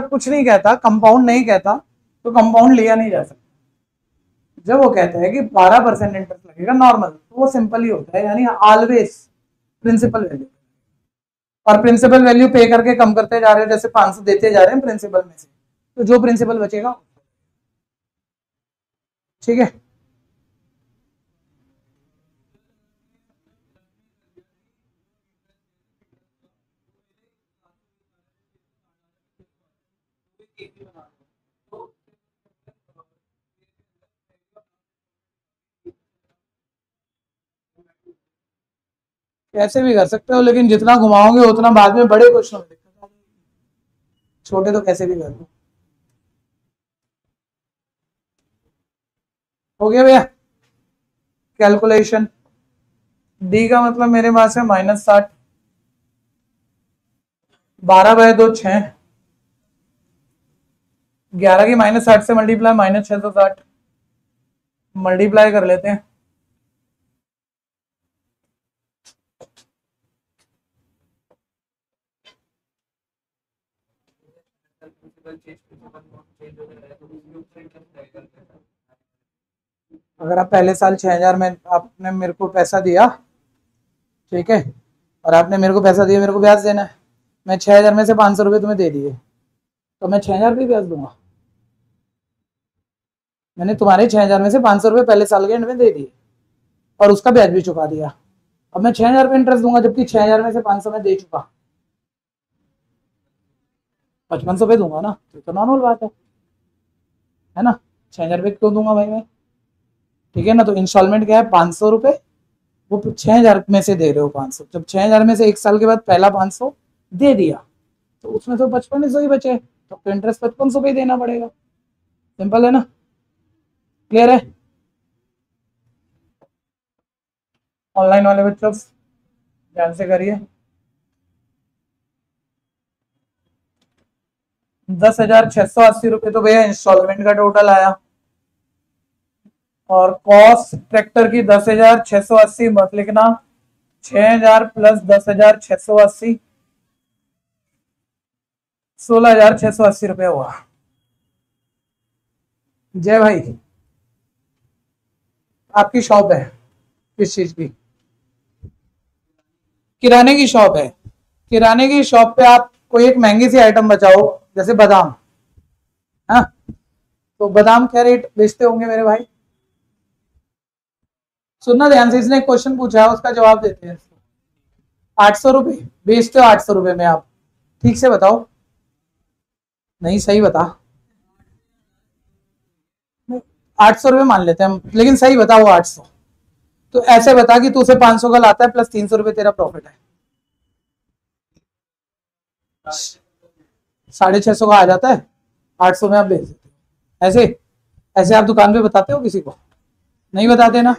कुछ नहीं कहता, कंपाउंड नहीं कहता, तो कंपाउंड लिया नहीं जा सकता। जब वो कहता है कि 12% इंटरेस्ट लगेगा नॉर्मल, तो वो सिंपल ही होता है, यानी ऑलवेज प्रिंसिपल वैल्यू। और प्रिंसिपल वैल्यू पे करके कम करते जा रहे हो, जैसे 500 देते जा रहे हैं प्रिंसिपल में से, तो जो प्रिंसिपल बचेगा, ठीक है। कैसे भी कर सकते हो, लेकिन जितना घुमाओगे उतना बाद में बड़े क्वेश्चन में दिक्कत आएगी। छोटे तो कैसे भी कर लो। हो गया भैया कैलकुलेशन। डी का मतलब मेरे पास है -60, 12/2 6, 11 की -60 से मल्टीप्लाई -660, मल्टीप्लाई कर लेते हैं। अगर आप पहले साल 6,000 में आपने मेरे को पैसा दिया, ठीक है, और आपने मेरे को पैसा दिया, मेरे को ब्याज देना है, मैं 6,000 में से 500 रुपये तुम्हें दे दिए, तो मैं 6,000 रुपये ब्याज दूंगा। मैंने तुम्हारे 6,000 में से 500 रुपये पहले साल के एंड में दे दिए और उसका ब्याज भी चुका दिया। अब मैं 6,000 रुपये इंटरेस्ट दूंगा, जबकि 6,000 में से 500 में दे चुका, 5500 रुपये दूंगा ना, तो नॉर्मल बात है ना। 6,000 रुपये क्यों दूंगा भाई मैं, ठीक है ना। तो इंस्टॉलमेंट क्या है, 500 रुपये, वो 6,000 में से दे रहे हो 500, जब 6,000 में से एक साल के बाद पहला 500 दे दिया, तो उसमें तो 5500 ही बचे, तो इंटरेस्ट 5500 पे ही देना पड़ेगा। सिंपल है ना, क्लियर है। ऑनलाइन वाले बच्चों ध्यान से करिए। 10,680 रुपये तो भैया इंस्टॉलमेंट का टोटल आया, और कॉस्ट ट्रैक्टर की 10,680 मत लिखना, 6,000 प्लस 10,680 16,680 रुपये हुआ। जय भाई, आपकी शॉप है किस चीज की, किराने की शॉप है। किराने की शॉप पे आप कोई एक महंगी सी आइटम बचाओ, जैसे बादाम, हाँ, तो बादाम क्या रेट बेचते होंगे मेरे भाई, सुनना ध्यान से, इसने एक क्वेश्चन पूछा है उसका जवाब देते हैं। 800 रुपये बेचते हो, 800 रुपये में आप, ठीक से बताओ, नहीं सही बता, 800 रुपये मान लेते हैं हम, लेकिन सही बता वो 800। तो ऐसे बता कि तू उसे 500 का लाता है प्लस 300 रुपये तेरा प्रॉफिट है, 650 का आ जाता है, 800 में आप बेच देते हो। ऐसे ऐसे आप दुकान पे बताते हो किसी को, नहीं बताते ना।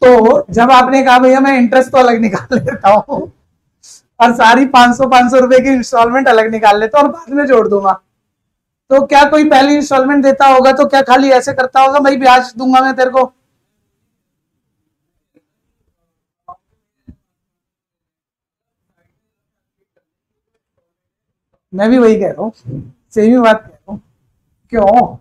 तो जब आपने कहा भैया मैं इंटरेस्ट तो अलग निकाल लेता हूँ और सारी 500 रुपए की इंस्टॉलमेंट अलग निकाल लेता हूँ और बाद में जोड़ दूंगा, तो क्या कोई पहली इंस्टॉलमेंट देता होगा तो क्या खाली ऐसे करता होगा भाई ब्याज दूंगा मैं तेरे को, मैं भी वही कह रहा हूँ, सेम ही बात कह रहा हूँ। क्यों,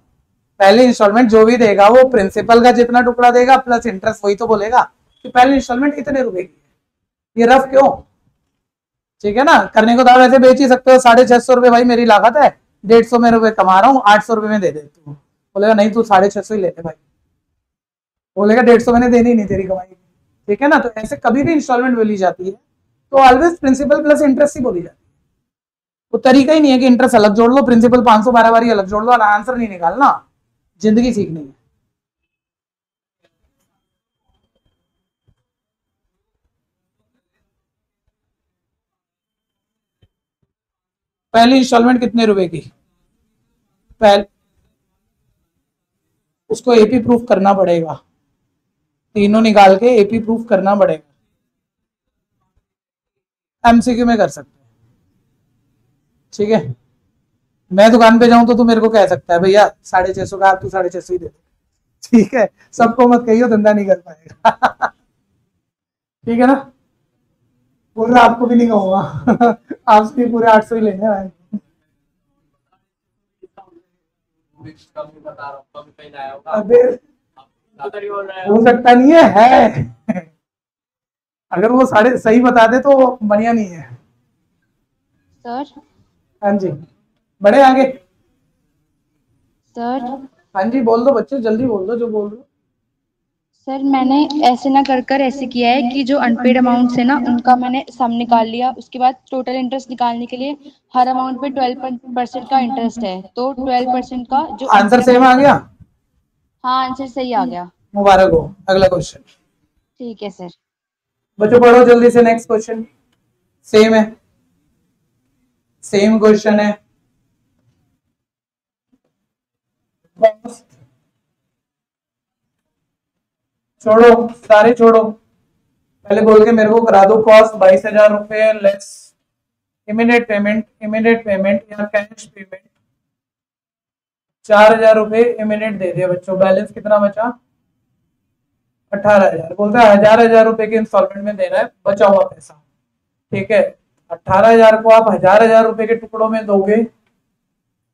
पहले इंस्टॉलमेंट जो भी देगा वो प्रिंसिपल का जितना टुकड़ा देगा प्लस इंटरेस्ट, वही तो बोलेगा कि पहली इंस्टॉलमेंट इतने रुपए की है, ये रफ क्यों, ठीक है ना। करने को तो आप ऐसे बेच ही सकते हो, 650 रुपये भाई मेरी लागत है, 150 में रुपए कमा रहा हूँ, 800 रुपये में दे दे, तू बोलेगा नहीं तू 650 ही लेते भाई, बोलेगा 150 मैंने देनी नहीं तेरी कमाई, ठीक है ना। तो ऐसे कभी भी इंस्टॉलमेंट बोली जाती है तो ऑलवेज प्रिंसिपल प्लस इंटरेस्ट ही बोली जाती है। वो तरीका ही नहीं है कि इंटरेस्ट अलग जोड़ लो, प्रिंसिपल 512 बारी अलग जोड़ लो और आंसर नहीं निकालना, जिंदगी सीखनी है। पहली इंस्टॉलमेंट कितने रुपए की, पहले उसको एपी प्रूफ करना पड़ेगा, तीनों निकाल के एपी प्रूफ करना पड़ेगा, एमसीक्यू में कर सकते हैं, ठीक है। मैं दुकान पे जाऊं तो तू मेरे को कह सकता है भैया 650 का, आप तू 650 ही दे दे, ठीक है। सबको मत कहियो, धंधा नहीं कर पाएगा ठीक है ना, बोल रहा आपको भी नहीं कहूंगा आपसे पूरे 800 ही लेने हैं। अबे हो सकता नहीं है अगर वो साढ़े सही बता दे तो बढ़िया नहीं है
सर।
हाँ जी, बढ़े आगे
सर
हाँ जी, बोल दो बच्चे, जल्दी बोल दो जो बोल रहे हो।
सर मैंने ऐसे ना कर कर ऐसे किया है कि जो अनपेड अमाउंट्स है ना उनका मैंने सम निकाल लिया, उसके बाद टोटल इंटरेस्ट निकालने के लिए हर अमाउंट पे 12% का इंटरेस्ट है, तो 12% का जो
आंसर सेम आ गया,
हाँ आंसर सही आ गया।
मुबारक हो। अगला क्वेश्चन
ठीक है सर।
बच्चों पढ़ो जल्दी से, नेक्स्ट क्वेश्चन सेम है, सेम क्वेश्चन है। छोड़ो सारे छोड़ो, पहले बोल के मेरे को करा दो, कॉस्ट 22,000 रुपये लेस इमीडिएट पेमेंट या कैश पेमेंट 4,000 रुपये इमीडिएट दे दिया बच्चों। बैलेंस कितना बचा, 18,000। बोलता है 1,000 रुपए के इंस्टॉलमेंट में देना है बचा हुआ पैसा, ठीक है। 18,000 को आप 1,000 रुपए के टुकड़ों में दोगे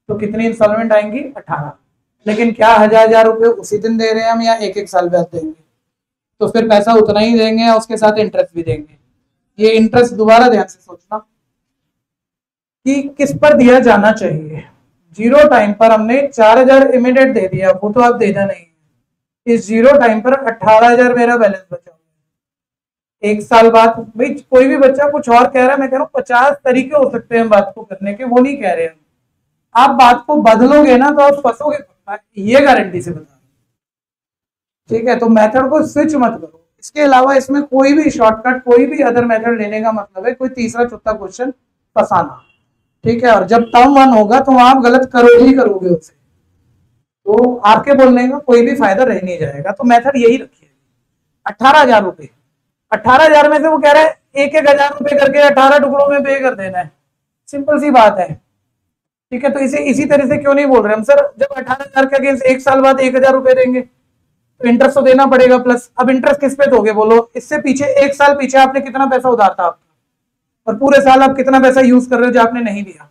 तो कितनी इंस्टॉलमेंट आएंगी? 18। लेकिन क्या 1000 रुपये उसी दिन दे रहे हैं हम या एक एक साल बाद देंगे? तो फिर पैसा उतना ही देंगे या उसके साथ इंटरेस्ट भी देंगे? ये इंटरेस्ट दोबारा ध्यान से सोचना कि किस पर दिया जाना चाहिए। जीरो टाइम पर हमने 4000 इमीडिएट दे दिया, वो तो आप देना नहीं है। इस जीरो टाइम पर 18000 मेरा बैलेंस बचा। एक साल बाद भाई कोई भी बच्चा कुछ और कह रहा है, मैं कह रहा हूँ 50 तरीके हो सकते हैं बात को करने के, वो नहीं कह रहे हैं। आप बात को बदलोगे ना तो आप फंसोगे, ये गारंटी से बता रहा हूं। ठीक है, तो मेथड को स्विच मत करो। इसके अलावा इसमें कोई भी शॉर्टकट, कोई भी अदर मेथड लेने का मतलब है कोई तीसरा चौथा क्वेश्चन फंसाना। ठीक है, और जब टर्म 1 होगा तो आप गलत करोगे उसे, तो आपके बोलने का कोई भी फायदा रह नहीं जाएगा। तो मेथड यही रखिए। 18,000 रुपए, 18,000 में से वो कह रहा है 1,000 रुपए करके 18 टुकड़ों में पे कर देना है। सिंपल सी बात है। ठीक है, तो इसे इसी तरह से क्यों नहीं बोल रहे हम, सर जब 18,000 के अगेंस्ट एक साल बाद 1,000 रुपए देंगे तो इंटरेस्ट तो देना पड़ेगा प्लस। अब इंटरेस्ट किस पे दोगे बोलो? इससे पीछे एक साल पीछे आपने कितना पैसा उधार था आपका, और पूरे साल आप कितना पैसा यूज कर रहे हो जो आपने नहीं दिया?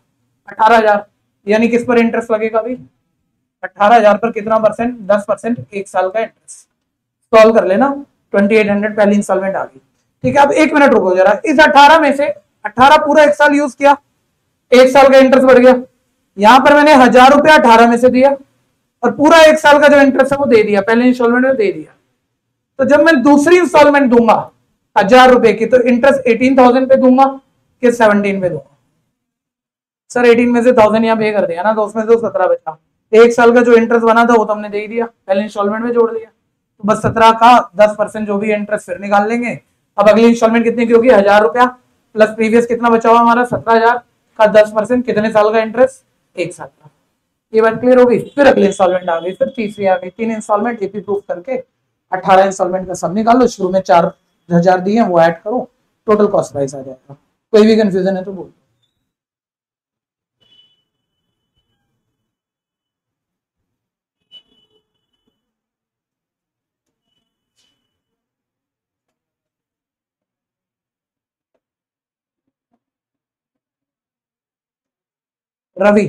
18,000। यानी किस पर इंटरेस्ट लगेगा भाई? 18,000 पर कितना परसेंट? 10%, एक साल का इंटरेस्ट। सॉल्व कर लेना, 2800 पहली इंस्टॉलमेंट आ गई। ठीक है, अब एक मिनट रुको जरा। इस 18 में से 18 पूरा एक साल यूज किया, एक साल का इंटरेस्ट बढ़ गया। यहां पर मैंने 1000 रुपया 18 में से दिया और पूरा एक साल का जो इंटरेस्ट है वो दे दिया, पहले इंस्टॉलमेंट में दे दिया। तो जब मैं दूसरी इंस्टॉलमेंट दूंगा 1000 रुपए की, तो इंटरेस्ट 18,000 पे दूंगा कि 17 पे दूंगा? सर 18 में से 1000 यहाँ पे कर दिया ना, तो उसमें से 17 बचा। एक साल का जो इंटरेस्ट बना था वो तो हमने दे ही दिया, पहले इंस्टॉलमेंट में जोड़ दिया। तो बस 17 का 10% जो भी इंटरेस्ट फिर निकाल लेंगे। अब अगली इंस्टॉलमेंट कितनी की होगी? 1000 रुपया प्लस प्रीवियस कितना बचा हुआ हमारा? 17,000 का 10%, कितने साल का इंटरेस्ट? एक साल का। ये बात क्लियर होगी? फिर अगली इंस्टॉलमेंट आ गई, फिर तीसरी आ गई, 3 इंस्टॉलमेंट एपी प्रूफ करके 18 इंस्टॉलमेंट का सम निकाल लो। शुरू में 4,000 दिए वो ऐड करो, टोटल कॉस्ट प्राइस आ जाएगा। कोई भी कंफ्यूजन है तो बोलो। रवि,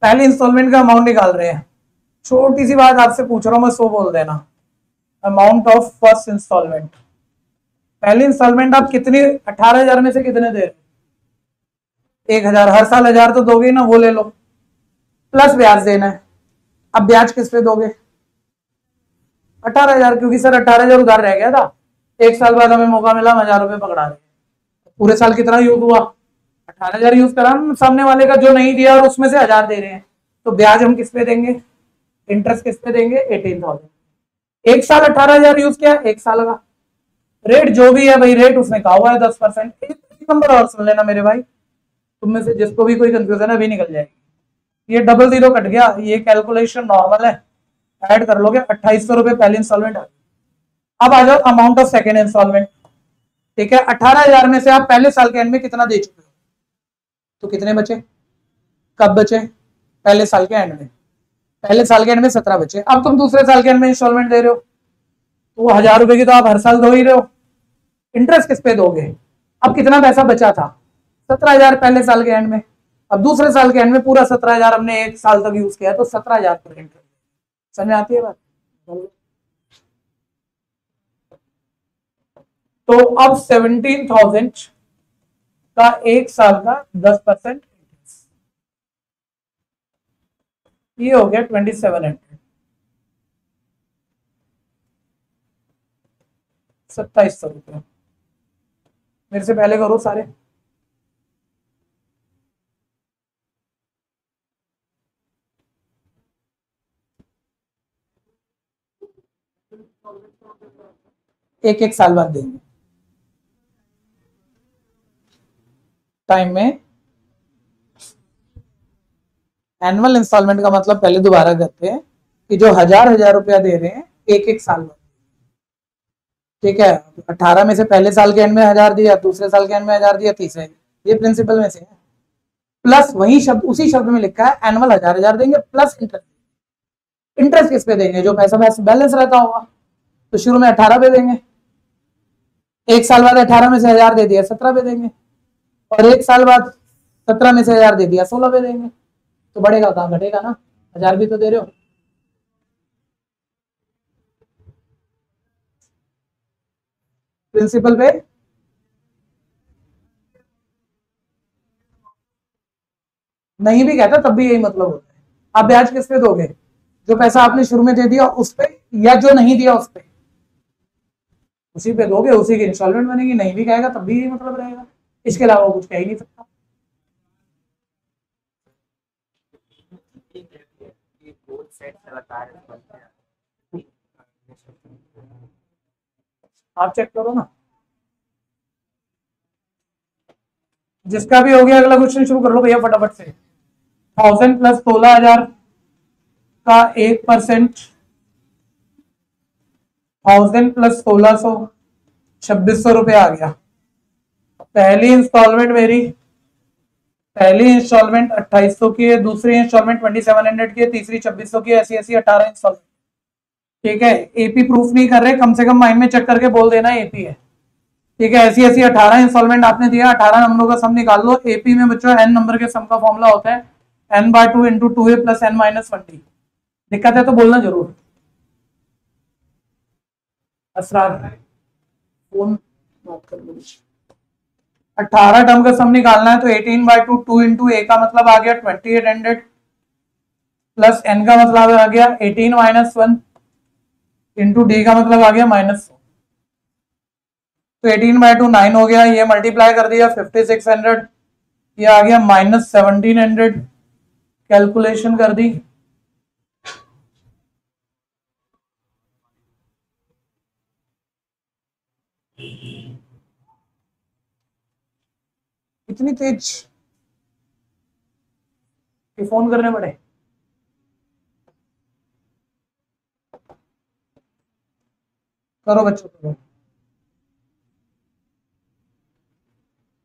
पहली इंस्टॉलमेंट का अमाउंट निकाल रहे हैं। छोटी सी बात आपसे पूछ रहा हूं मैं, 100 बोल देना। अमाउंट ऑफ फर्स्ट इंस्टॉलमेंट, पहली इंस्टॉलमेंट आप कितनी? 18,000 में से कितने दे रहे? 1,000। हर साल 1000 तो दोगे ना, वो ले लो, प्लस ब्याज देना है। अब ब्याज किस पे दोगे? 18,000, क्योंकि सर 18,000 उधार रह गया था, एक साल बाद हमें मौका मिला, 1000 रुपए पकड़ा रहे। पूरे साल कितना यूज हुआ? 18,000 यूज करा सामने वाले का जो नहीं दिया, और उसमें से 1000 दे रहे हैं। तो ब्याज हम किस पे देंगे? इंटरेस्ट किस पे देंगे? 18,000। एक साल 18,000 यूज किया, एक साल का रेट जो भी है भाई, रेट उसने कहा हुआ है 10%। एक नंबर और सुन लेना मेरे भाई, तुम में से जिसको भी कोई कंफ्यूजन है अभी निकल जाएगी। ये डबल जीरो कट गया, ये कैलकुलेशन नॉर्मल है, ऐड कर लोगे। 2800 रुपए पहली इंस्टॉलमेंट आ गई। अब आ जाओ अमाउंट ऑफ सेकेंड इंस्टॉलमेंट। ठीक है, 18,000 में से आप पहले साल के एंड में कितना दे चुके हो? तो कितने बचे? कब बचे? पहले साल के एंड में। पहले साल के एंड में 17 बचे। अब तुम दूसरे साल के एंड में इंस्टॉलमेंट दे रहे हो, तो वो 1000 रुपए की तो आप हर साल दो ही रहे हो। इंटरेस्ट किस पे दोगे? अब कितना पैसा बचा था? 17,000 पहले साल के एंड में। अब दूसरे साल के एंड में पूरा 17,000 हमने एक साल तक यूज किया, तो 17,000 पर इंटरेस्ट। समझ आती है बात? तो अब 17,000 का एक साल का 10%, ये हो गया 2700, 2700 रुपये। मेरे से पहले करो सारे। एक एक साल बाद देंगे टाइम में। एनुअल इंस्टॉलमेंट का मतलब पहले दोबारा करते हैं कि जो 1000 रुपया दे रहे हैं एक एक साल बाद। ठीक है, 18 में से पहले साल के एंड में 1000 दिया, दूसरे साल के एंड में 1000 दिया, तीसरे, ये प्रिंसिपल में से है। प्लस वही शब्द, उसी शब्द में लिखा है एनुअल 1000 देंगे प्लस इंटरेस्ट। इंटरेस्ट किस पे देंगे? जो पैसा बैलेंस रहता होगा। तो शुरू में 18 पे देंगे, एक साल बाद 18 में से 1000 दे दिया, 17 पे देंगे, और एक साल बाद 17 में से 1000 दे दिया, 16 पे देंगे। तो बढ़ेगा कहाँ, घटेगा ना। 1000 भी तो दे रहे हो। प्रिंसिपल पे नहीं भी कहता तब भी यही मतलब होता है। आप ब्याज किस पे दोगे, जो पैसा आपने शुरू में दे दिया उस पे, या जो नहीं दिया उस पे, उसी पे दोगे, उसी की इंस्टॉलमेंट बनेगी। नहीं भी कहेगा तब भी यही मतलब रहेगा, इसके अलावा कुछ कह ही नहीं सकता। आप चेक करो ना, जिसका भी हो गया अगला क्वेश्चन शुरू कर लो भैया फटाफट से। 1000 प्लस 16,000 का 1%, 1000 प्लस 1600, 2600 रुपये आ गया। पहली इंस्टॉलमेंट मेरी, पहली इंस्टॉलमेंट 2800 की है, दूसरी इंस्टॉलमेंट 2700 की है, तीसरी 2600 की है, ऐसी ऐसी 18 इंस्टॉलमेंट। ठीक है, एपी प्रूफ नहीं कर रहे, कम से कम माइंड में चेक करके बोल देना एपी है। ठीक है, ऐसी ऐसी 18 इंस्टॉलमेंट आपने दिया, 18 नंबरों का सम निकाल लो। एपी में बच्चों एन नंबर के सम का फॉर्मूला होता है n/2 into 2a plus n minus 1d। दिक्कत है तो बोलना जरूर। असरार फोन बात कर लो। 18 टर्म का सम निकालना है तो 18/2 2 इंटू ए का मतलब आ गया 2800 प्लस एन का मतलब आ गया 18 माइनस 1 इंटू डी का मतलब आ गया -100। तो 18/2 9 हो गया, ये मल्टीप्लाई कर दिया 5600, ये आ गया -1700। कैलकुलेशन कर दी, इतनी तेज कि फोन करने पड़े। करो बच्चों करो।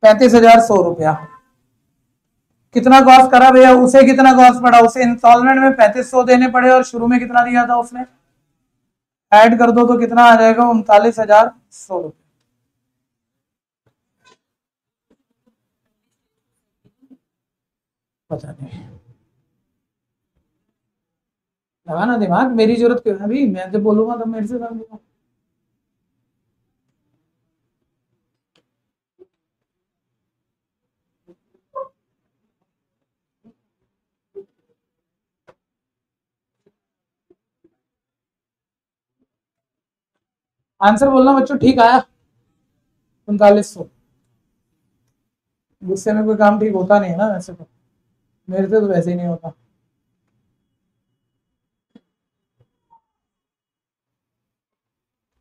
35,100 रुपया कितना कॉस्ट करा भैया, उसे कितना कॉस्ट पड़ा, उसे इंस्टॉलमेंट में 3500 देने पड़े और शुरू में कितना दिया था उसने, ऐड कर दो तो कितना आ जाएगा 39,100 रुपये। पता नहीं, लगाना दिमाग, मेरी जरूरत क्यों है अभी, मैं जब बोलूंगा तब मेरे से कर दूंगा। आंसर बोलना बच्चों, ठीक आया 3900। गुस्से में कोई काम ठीक होता नहीं है ना, वैसे तो मेरे से तो वैसे ही नहीं होता।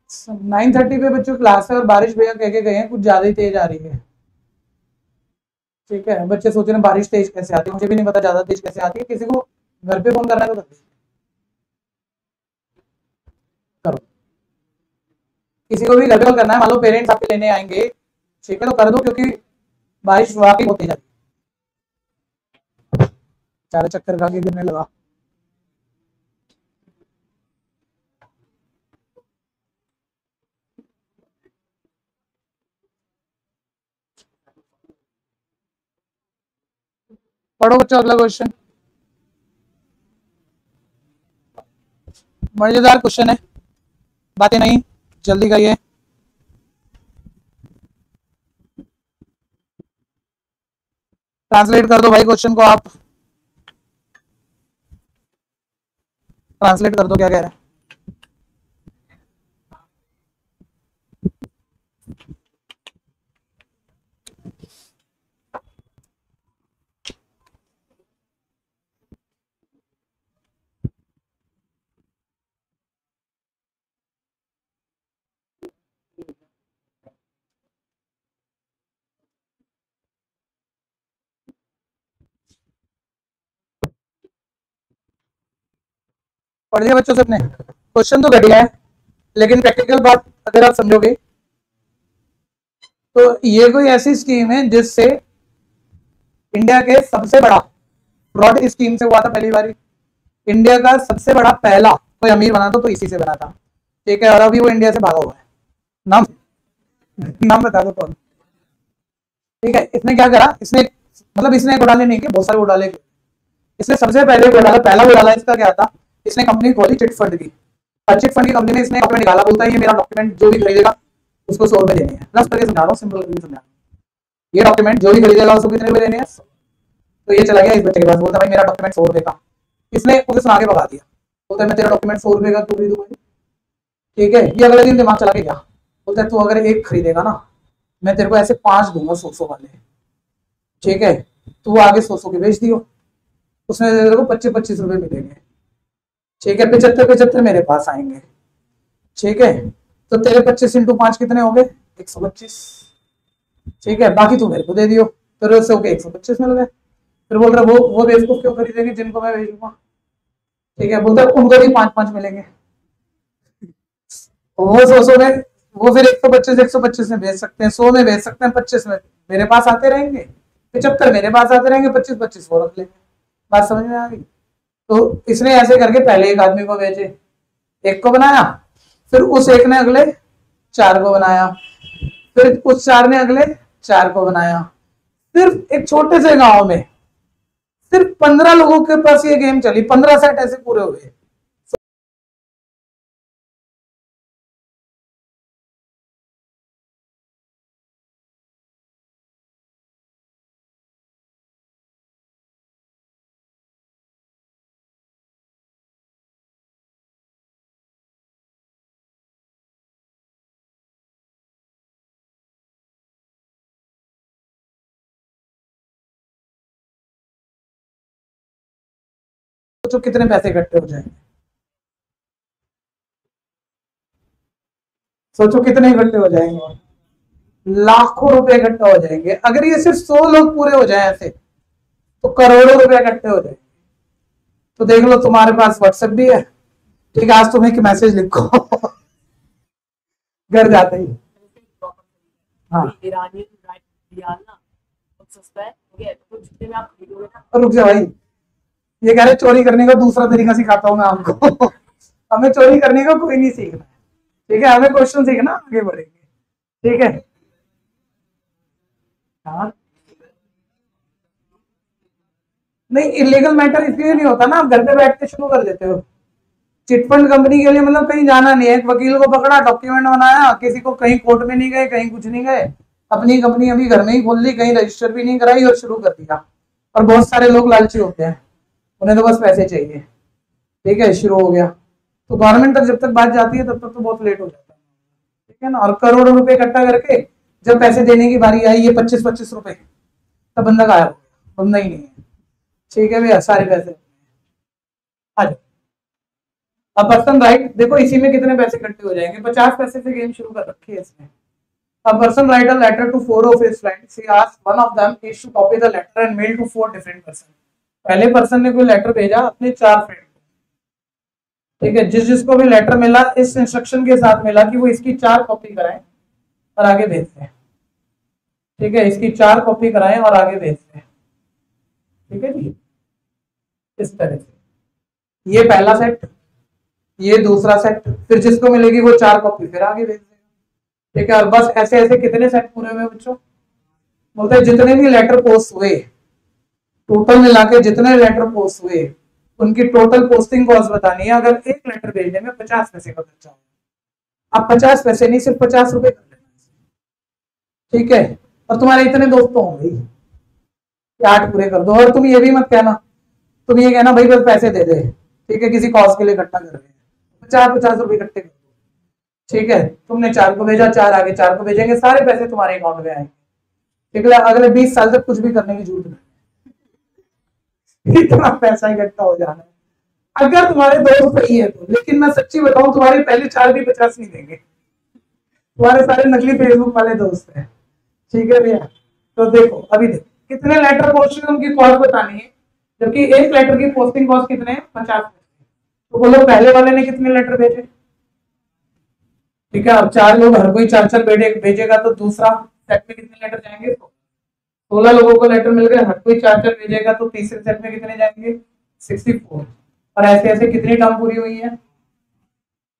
So, 9:30 पे बच्चों क्लास है और बारिश भैया कह के गए हैं कुछ ज्यादा ही तेज आ रही है। ठीक है, बच्चे सोच रहे हैं बारिश तेज कैसे आती है, मुझे भी नहीं पता ज्यादा तेज कैसे आती है। किसी को घर पे फोन करना है तो करो, किसी को भी घर पे कॉल करना है, मान लो पेरेंट्स आपके लेने आएंगे, ठीक है, तो कर दो क्योंकि बारिश वाकई बहुत तेज आती है। चार चक्कर खा के गिरने लगा। पढ़ो बच्चों अगला क्वेश्चन, मजेदार क्वेश्चन है, बातें नहीं, जल्दी करिए। ट्रांसलेट कर दो भाई क्वेश्चन को, आप ट्रांसलेट कर दो क्या कह रहे हैं। पढ़ लिया बच्चों से अपने, क्वेश्चन तो घटिया है लेकिन प्रैक्टिकल बात अगर आप समझोगे तो ये कोई ऐसी स्कीम है जिससे इंडिया के सबसे बड़ा फ्रॉड स्कीम से हुआ था पहली बार। इंडिया का सबसे बड़ा पहला कोई अमीर बना था तो इसी से बना था। ठीक है, और अभी वो इंडिया से भागा हुआ है। नाम नाम बता दो कौन। ठीक है, इसने क्या करा, इसने मतलब इसने घोटाले नहीं किए, बहुत सारे घोटाले किए। इसने सबसे पहले वो डाला, पहला वो डाला इसका क्या था, इसने कंपनी खोली चिट फंड की। चिट फंड की कंपनी में इसने डॉक्यूमेंट निकाला, बोलता है ये मेरा डॉक्यूमेंट जो भी खरीदेगा उसको 100 रुपए देने हैं। प्लस करके समझा रहा हूँ, सिंपल करके समझा रहा हूँ। ये डॉक्यूमेंट जो भी खरीदेगा उसको कितने रुपए देने हैं। तो ये चला गया इस बच्चे के पास, बोलता भाई मेरा डॉक्यूमेंट 100 रुपए का। इसने उसे सुना के भगा दिया, बोलता है मैं तेरा डॉक्यूमेंट 100 रुपए का क्यों खरीदूंगा। ठीक है, ये अगले दिन दिमाग चला के गया, बोलता है तू अगर एक खरीदेगा ना मैं तेरे को ऐसे 5 दूंगा 100 वाले। ठीक है, तू आगे 100 के बेच दियो, उसमें तेरे को 25 रुपए मिलेंगे। ठीक है, 75 मेरे पास आएंगे। ठीक है, तो तेरे 25 इंटू 5 कितने हो गए, 125। ठीक है, बाकी तू मेरे को दे दियो, फिर उससे होके 125 मिल गए। फिर बोल रहा वो बेवकूफ क्यों खरीदेंगे जिनको मैं भेजूंगा। ठीक है, बोलता है उनको भी 5-5 मिलेंगे। वो 100 में, वो फिर 125 में बेच सकते हैं, 100 में बेच सकते हैं, 25 में मेरे पास आते रहेंगे, 75 मेरे पास आते रहेंगे, 25 वो रख लेंगे। बात समझ में आ गई। तो इसने ऐसे करके पहले एक आदमी को बेचे, एक को बनाया, फिर उस एक ने अगले 4 को बनाया, फिर उस 4 ने अगले 4 को बनाया। सिर्फ एक छोटे से गांव में सिर्फ 15 लोगों के पास ये गेम चली, 15 सेट ऐसे पूरे हुए। सोचो कितने पैसे इकट्ठे हो जाएंगे, सोचो कितने इकट्ठे हो जाएंगे, लाखों रुपए इकट्ठे हो जाएंगे। अगर ये सिर्फ 100 लोग पूरे हो जाए ऐसे तो करोड़ों रुपए इकट्ठे हो जाएंगे। तो देख लो तुम्हारे पास व्हाट्सएप भी है। ठीक है, आज तुम्हें एक मैसेज लिखो घर जाते ही। हाँ रुक जा भाई, ये कह रहे चोरी करने का दूसरा तरीका सिखाता हूँ मैं आपको हमें चोरी करने का कोई नहीं सीखना। ठीक है, हमें क्वेश्चन सीखना, आगे बढ़ेंगे। ठीक है, हाँ नहीं, इलीगल मैटर इसलिए नहीं होता ना, आप घर पे बैठ के शुरू कर देते हो। चिटफंड कंपनी के लिए मतलब कहीं जाना नहीं है, एक वकील को पकड़ा, डॉक्यूमेंट बनाया, किसी को कहीं कोर्ट में नहीं गए, कहीं कुछ नहीं गए, अपनी कंपनी अभी घर में ही खोल ली, कहीं रजिस्टर भी नहीं कराई और शुरू कर दिया। और बहुत सारे लोग लालची होते हैं, उन्हें तो बस पैसे चाहिए। ठीक है, शुरू हो गया। तो गवर्नमेंट तक जब तक बात जाती है तब तक तो बहुत लेट हो जाता है। ठीक है ना, और करोड़ों रुपए इकट्ठा करके जब पैसे देने की बारी आई, ये 25 रुपए, तब बंदा गायब हो गया, बंदा ही नहीं है। ठीक है भैया, सारे पैसे आ जाओ। अब पर्सन राइट, देखो इसी में कितने पैसे इकट्ठे हो जाएंगे, 50 पैसे से गेम शुरू कर रखी है इसने। A person write a letter to 4 of his friends. He asked one of them is to copy the letter and mail to 4 different person. पहले पर्सन ने कोई लेटर भेजा अपने 4 फ्रेंड को। ठीक है, जिसको भी लेटर मिला इस इंस्ट्रक्शन के साथ मिला कि वो इसकी 4 कॉपी कराएं और आगे भेज दें। ठीक है, इसकी 4 कॉपी कराएं और आगे भेज दें। ठीक है जी, इस तरह से ये पहला सेट, ये दूसरा सेट, फिर जिसको मिलेगी वो 4 कॉपी फिर आगे भेज दें। ठीक है, और बस ऐसे ऐसे कितने सेट पूरे हुए बच्चों, बोलते हैं जितने भी लेटर पोस्ट हुए, टोटल मिला के जितने लेटर पोस्ट हुए उनकी टोटल पोस्टिंग कॉस्ट बतानी है। अगर एक लेटर भेजने में 50 पैसे का खर्चा हो, अब 50 पैसे नहीं, सिर्फ 50 रुपए कर लेना। ठीक है, और तुम्हारे इतने दोस्त तो होंगे ही, 8 पूरे कर दो। और तुम ये भी मत कहना, तुम ये कहना भाई बस पैसे दे दे। ठीक है, किसी कॉज के लिए इकट्ठा कर रहे हैं, 50 रुपए इकट्ठे कर दो। ठीक है, तुमने 4 को भेजा, 4 आगे 4 को भेजेंगे, सारे पैसे तुम्हारे अकाउंट में आएंगे। ठीक है, अगले 20 साल तक कुछ भी करने की जरूरत नहीं, इतना पैसा इकट्ठा हो जाना है अगर तुम्हारे दोस्त सही है तो। लेकिन मैं सच्ची बताऊं, तुम्हारे पहले 4 भी 50 नहीं देंगे, तुम्हारे सारे नकली फेसबुक वाले दोस्त हैं। ठीक है भैया, तो देखो अभी देखो कितने लेटर पोस्टिंग उनकी कॉस्ट बतानी है, जबकि एक लेटर की पोस्टिंग कॉस्ट कितने हैं, 50 पैसे। तो बोलो पहले वाले ने कितने लेटर भेजे। ठीक है, अब 4 लोग हर कोई 4 भेजेगा तो दूसरा सेट में कितने लेटर जाएंगे, 16 लोगों को लेटर मिल गए, हर कोई 4 भेजेगा तो तीसरे सेट में कितने जाएंगे, 64। और ऐसे ऐसे कितनी टर्म पूरी हुई है,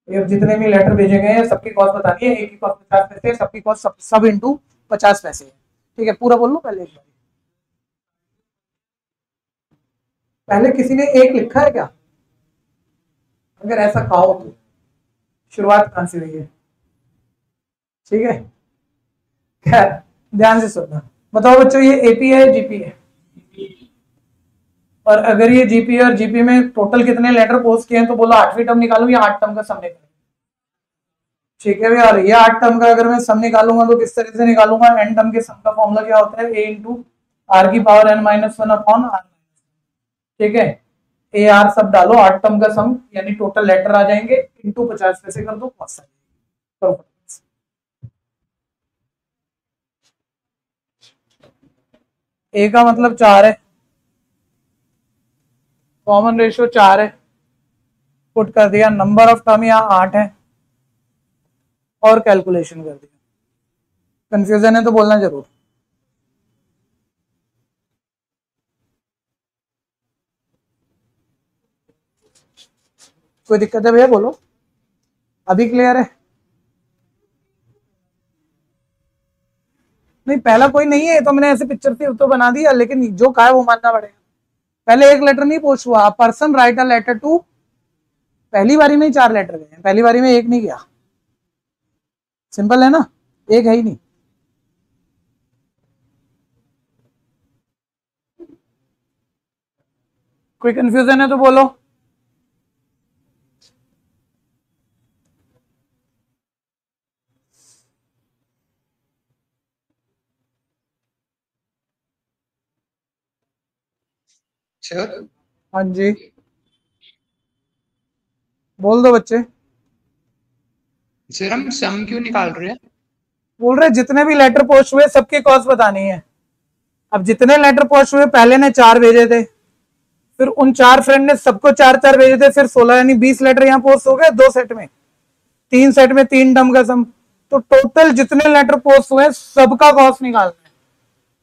जितने भी लेटर भेजे गए हैं सबकी कॉस्ट बतानी है। एक की कॉस्ट 50 पैसे, सबकी कॉस्ट सब इंटू 50 पैसे। ठीक है, पूरा बोल लो पहले एक बार। पहले किसी ने एक लिखा है क्या? अगर ऐसा कहो तो शुरुआत कहां से हुई है? ठीक है, खैर ध्यान से सुनना। बताओ बच्चों, ये एपी है जीपी है? और अगर ये जीपी और जीपी में टोटल कितने लेटर पोस्ट किए हैं तो बोलो 8वीं टर्म निकालू या 8 टर्म का सम निकालू? ठीक है भैया, ये 8 टर्म का अगर मैं सम निकालूंगा तो किस तरह से निकालूंगा? एन टर्म के सम का फॉर्मूला क्या होता है? ए इंटू आर की power n minus one upon r. ठीक है, ए आर सब डालो, 8 टर्म का सम यानी टोटल लेटर आ जाएंगे, इंटू 50 पैसे कर दो, कॉस करो। ए का मतलब 4 है, कॉमन रेशियो 4 है, पुट कर दिया, नंबर ऑफ टर्म यहाँ 8 है और कैलकुलेशन कर दिया। कंफ्यूजन है तो बोलना जरूर। कोई दिक्कत है भैया बोलो, अभी क्लियर है? नहीं पहला कोई नहीं है तो मैंने ऐसे पिक्चर से तो बना दिया, लेकिन जो कहा है वो मानना पड़ेगा। पहले एक लेटर नहीं पोस्ट हुआ, person write a letter to, पहली बारी में ही 4 लेटर गए, पहली बारी में एक नहीं गया। सिंपल है ना, एक है ही नहीं। कोई कंफ्यूजन है तो बोलो।
सर
हाँ जी, बोल दो बच्चे।
सर हम सम क्यों निकाल रहे हैं?
बोल रहे जितने भी लेटर पोस्ट हुए सबके कॉस्ट बतानी है। अब जितने लेटर पोस्ट हुए, पहले ने 4 भेजे थे, फिर उन 4 फ्रेंड ने सबको 4-4 भेजे थे, फिर 16 यानी 20 लेटर यहाँ पोस्ट हो गए 2 सेट में, 3 सेट में 3 टर्म का सम। तो टोटल जितने लेटर पोस्ट हुए सबका कॉस्ट निकालना है,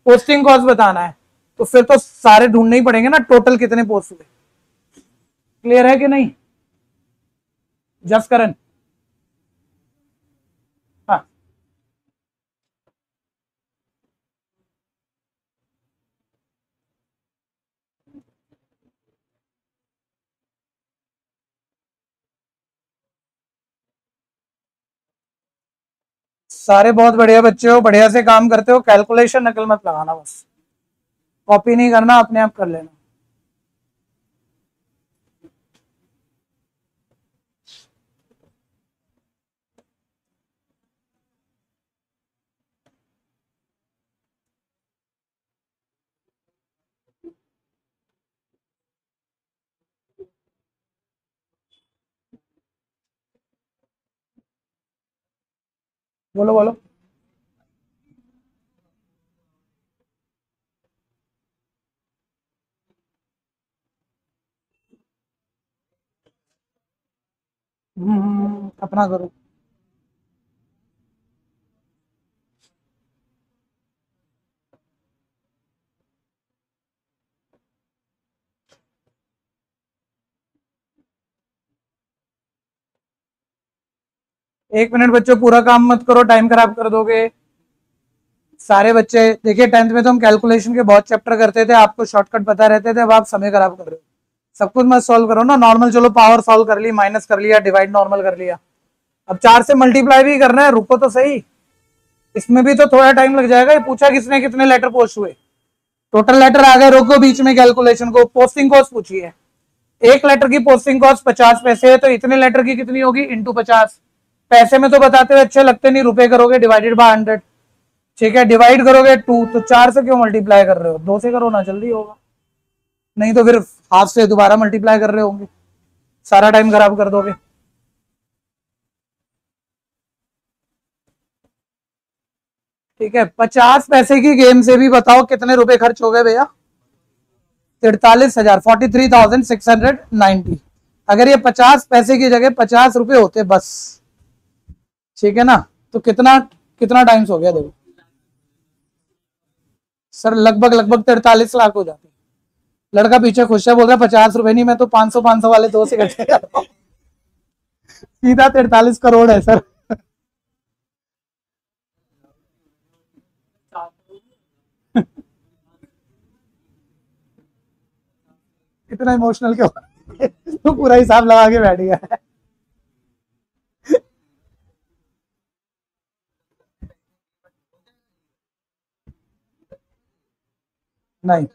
पोस्टिंग कॉस्ट बताना है। तो फिर तो सारे ढूंढने ही पड़ेंगे ना टोटल कितने पोस्ट हुए। क्लियर है कि नहीं जस करण? हाँ, सारे बहुत बढ़िया बच्चे हो, बढ़िया से काम करते हो, कैलकुलेशन नकल मत लगाना, बस कॉपी नहीं करना, अपने आप कर लेना। बोलो बोलो। अपना करो। एक मिनट बच्चों, पूरा काम मत करो, टाइम खराब कर दोगे सारे बच्चे। देखिए 10th में तो हम कैलकुलेशन के बहुत चैप्टर करते थे, आपको शॉर्टकट पता रहते थे, अब आप समय खराब कर रहे हो। सब कुछ मत सॉल्व करो ना, नॉर्मल चलो पावर सॉल्व कर ली, माइनस कर लिया, डिवाइड नॉर्मल कर लिया, अब 4 से मल्टीप्लाई भी करना है, रुको तो सही, इसमें भी तो थोड़ा टाइम लग जाएगा। ये पूछा किसने कितने लेटर पोस्ट हुए, टोटल लेटर आ गए, रोको बीच में कैलकुलेशन को, पोस्टिंग कॉस्ट पूछी है। एक लेटर की पोस्टिंग कॉस्ट 50 पैसे है, तो इतने लेटर की कितनी होगी इंटू 50। पैसे में तो बताते हुए अच्छे लगते नहीं, रुपए करोगे डिवाइडेड बाय 100। ठीक है, डिवाइड करोगे 2, तो 4 से क्यों मल्टीप्लाई कर रहे हो, 2 से करो ना, जल्दी होगा। नहीं तो फिर हाफ से दोबारा मल्टीप्लाई कर रहे होंगे, सारा टाइम खराब कर दोगे। ठीक है, 50 पैसे की गेम से भी बताओ कितने रुपए खर्च हो गए भैया? 43,000, 43,690। अगर ये 50 पैसे की जगह 50 रुपए होते बस, ठीक है ना, तो कितना कितना टाइम्स हो गया देखो सर, लगभग लगभग 43 लाख हो जाते। लड़का पीछे खुश है, बोल रहा है 50 रुपए नहीं, मैं तो 500 वाले 2 से इकट्ठे करता हूँ। सीधा 43 करोड़ है सर। इतना इमोशनल क्यों? तो पूरा हिसाब लगा के बैठ गया है। नहीं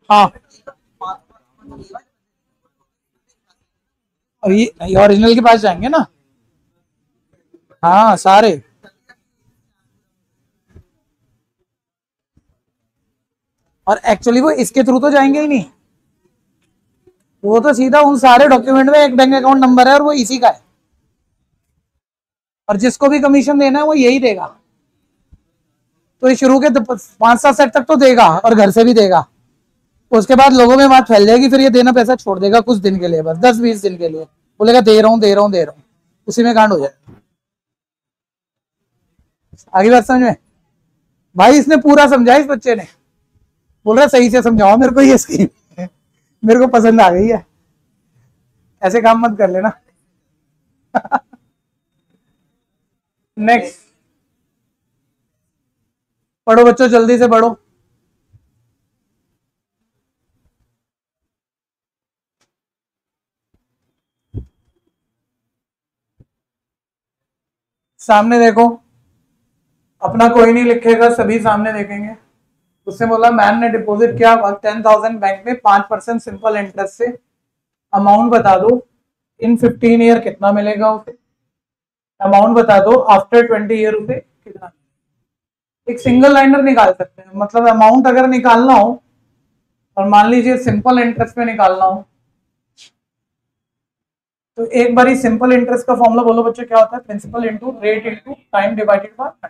हाँ, और ये ओरिजिनल के पास जाएंगे ना। हाँ सारे, और एक्चुअली वो इसके थ्रू तो जाएंगे ही नहीं, वो तो सीधा उन सारे डॉक्यूमेंट में एक बैंक अकाउंट नंबर है और वो इसी का है, और जिसको भी कमीशन देना है वो यही देगा। तो ये शुरू के 5-7 सेट तक तो देगा और घर से भी देगा, उसके बाद लोगों में बात फैल जाएगी, फिर ये देना पैसा छोड़ देगा कुछ दिन के लिए, बस 10-20 दिन के लिए बोलेगा दे रहा हूँ दे रहा हूँ दे रहा हूँ, उसी में कांड हो जाएगा। आगे बात समझ में? भाई इसने पूरा समझाया, इस बच्चे ने बोल रहा सही से समझाओ मेरे को ये स्कीम, मेरे को पसंद आ गई है, ऐसे काम मत कर लेना। नेक्स्ट पढ़ो बच्चों, जल्दी से पढ़ो। सामने देखो, अपना कोई नहीं लिखेगा, सभी सामने देखेंगे। उससे बोला मैन ने डिपॉजिट किया 10,000 बैंक में 5% सिंपल इंटरेस्ट से, अमाउंट बता दो इन 15 ईयर कितना मिलेगा उसे, अमाउंट बता दो आफ्टर 20 ईयर उसे कितना। एक सिंगल लाइनर निकाल सकते हैं, मतलब अमाउंट अगर निकालना हो और मान लीजिए सिंपल इंटरेस्ट में निकालना हो, तो एक बार सिंपल इंटरेस्ट का फॉर्मूला बोलो बच्चों, क्या होता है? Principal into rate into time divided by 100।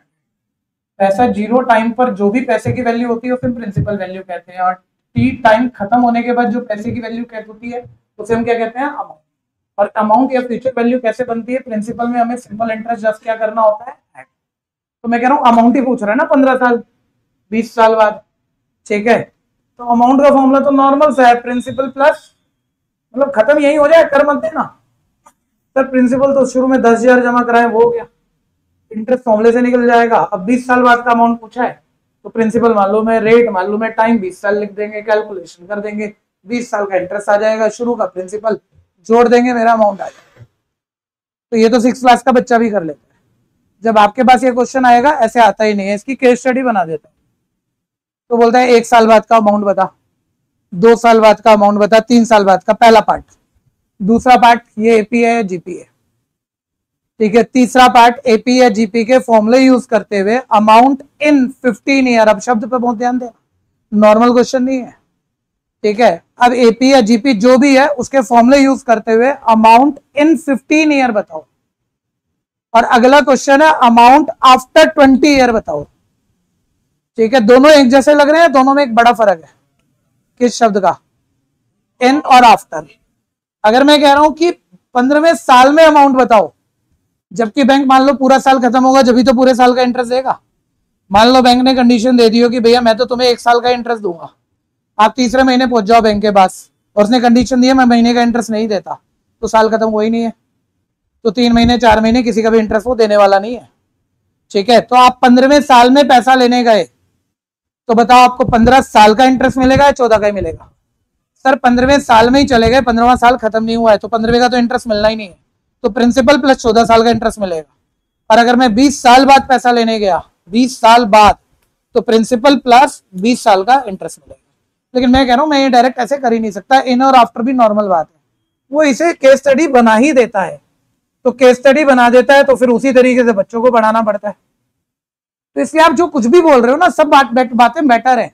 पैसा जीरो टाइम पर जो भी पैसे की वैल्यू होती है उसे हम प्रिंसिपल वैल्यू कहते हैं, और टी टाइम खत्म होने के बाद जो पैसे की वैल्यू कहती होती है उसे हम क्या कहते हैं? अमाउंट। और अमाउंट या फ्यूचर वैल्यू कैसे बनती है? प्रिंसिपल में हमें सिंपल इंटरेस्ट जस्ट क्या करना होता है? ऐड। तो मैं कह रहा हूँ अमाउंट ही पूछ रहा है ना, 15 साल 20 साल बाद, ठीक है? तो अमाउंट का फॉर्मूला तो नॉर्मल सा है, प्रिंसिपल प्लस, मतलब खत्म यही हो जाए, कर मत देना सर। प्रिंसिपल तो शुरू में 10,000 जमा कराए, वो हो गया, इंटरेस्ट फॉर्मूले से निकल जाएगा। अब 20 साल बाद का अमाउंट पूछा है तो प्रिंसिपल मालूम है, रेट मालूम है, टाइम 20 साल लिख देंगे, कैलकुलेशन कर देंगे, 20 साल का इंटरेस्ट आ जाएगा, शुरू का प्रिंसिपल जोड़ देंगे, मेरा अमाउंट आ जाएगा। तो ये तो 6 क्लास का बच्चा भी कर लेता है। जब आपके पास ये क्वेश्चन आएगा, ऐसे आता ही नहीं है, इसकी केस स्टडी बना देता है। तो बोलता है 1 साल बाद का अमाउंट बता, 2 साल बाद का अमाउंट बता, 3 साल बाद का, पहला पार्ट। दूसरा पार्ट ये एपी है या जीपी है, ठीक है? तीसरा पार्ट एपी या जीपी के फॉर्मूले यूज करते हुए अमाउंट इन 15 ईयर। अब शब्द पे बहुत ध्यान देना, नॉर्मल क्वेश्चन नहीं है, ठीक है? अब एपी या जीपी जो भी है उसके फॉर्मूले यूज करते हुए अमाउंट इन 15 ईयर बताओ। और अगला क्वेश्चन है अमाउंट आफ्टर 20 ईयर बताओ, ठीक है? दोनों एक जैसे लग रहे हैं, दोनों में एक बड़ा फर्क है। किस शब्द का? इन और आफ्टर। अगर मैं कह रहा हूं कि 15वें साल में अमाउंट बताओ, जबकि बैंक मान लो पूरा साल खत्म होगा जब भी तो पूरे साल का इंटरेस्ट देगा। मान लो बैंक ने कंडीशन दे दी हो कि भैया मैं तो तुम्हें 1 साल का इंटरेस्ट दूंगा, आप तीसरे महीने पहुंच जाओ बैंक के पास और उसने कंडीशन दी है मैं महीने का इंटरेस्ट नहीं देता, तो साल खत्म हो ही नहीं है, तो 3 महीने 4 महीने किसी का भी इंटरेस्ट वो देने वाला नहीं है, ठीक है? तो आप 15वें साल में पैसा लेने गए तो बताओ आपको 15 साल का इंटरेस्ट मिलेगा या 14 का ही मिलेगा? सर 15वें साल में ही चले गए, 15वां साल खत्म नहीं हुआ है, तो 15वें का तो इंटरेस्ट मिलना ही नहीं है, तो प्रिंसिपल प्लस 14 साल का इंटरेस्ट मिलेगा। और अगर मैं 20 साल बाद पैसा लेने गया, 20 साल बाद, तो प्रिंसिपल प्लस 20 साल का इंटरेस्ट मिलेगा। लेकिन मैं कह रहा हूं मैं ये डायरेक्ट ऐसे कर ही नहीं सकता, इन और आफ्टर भी नॉर्मल बात है, वो इसे केस स्टडी बना ही देता है। तो केस स्टडी बना देता है तो फिर उसी तरीके से बच्चों को पढ़ाना पड़ता है। तो इसलिए आप जो कुछ भी बोल रहे हो ना, सब बातें बेटर है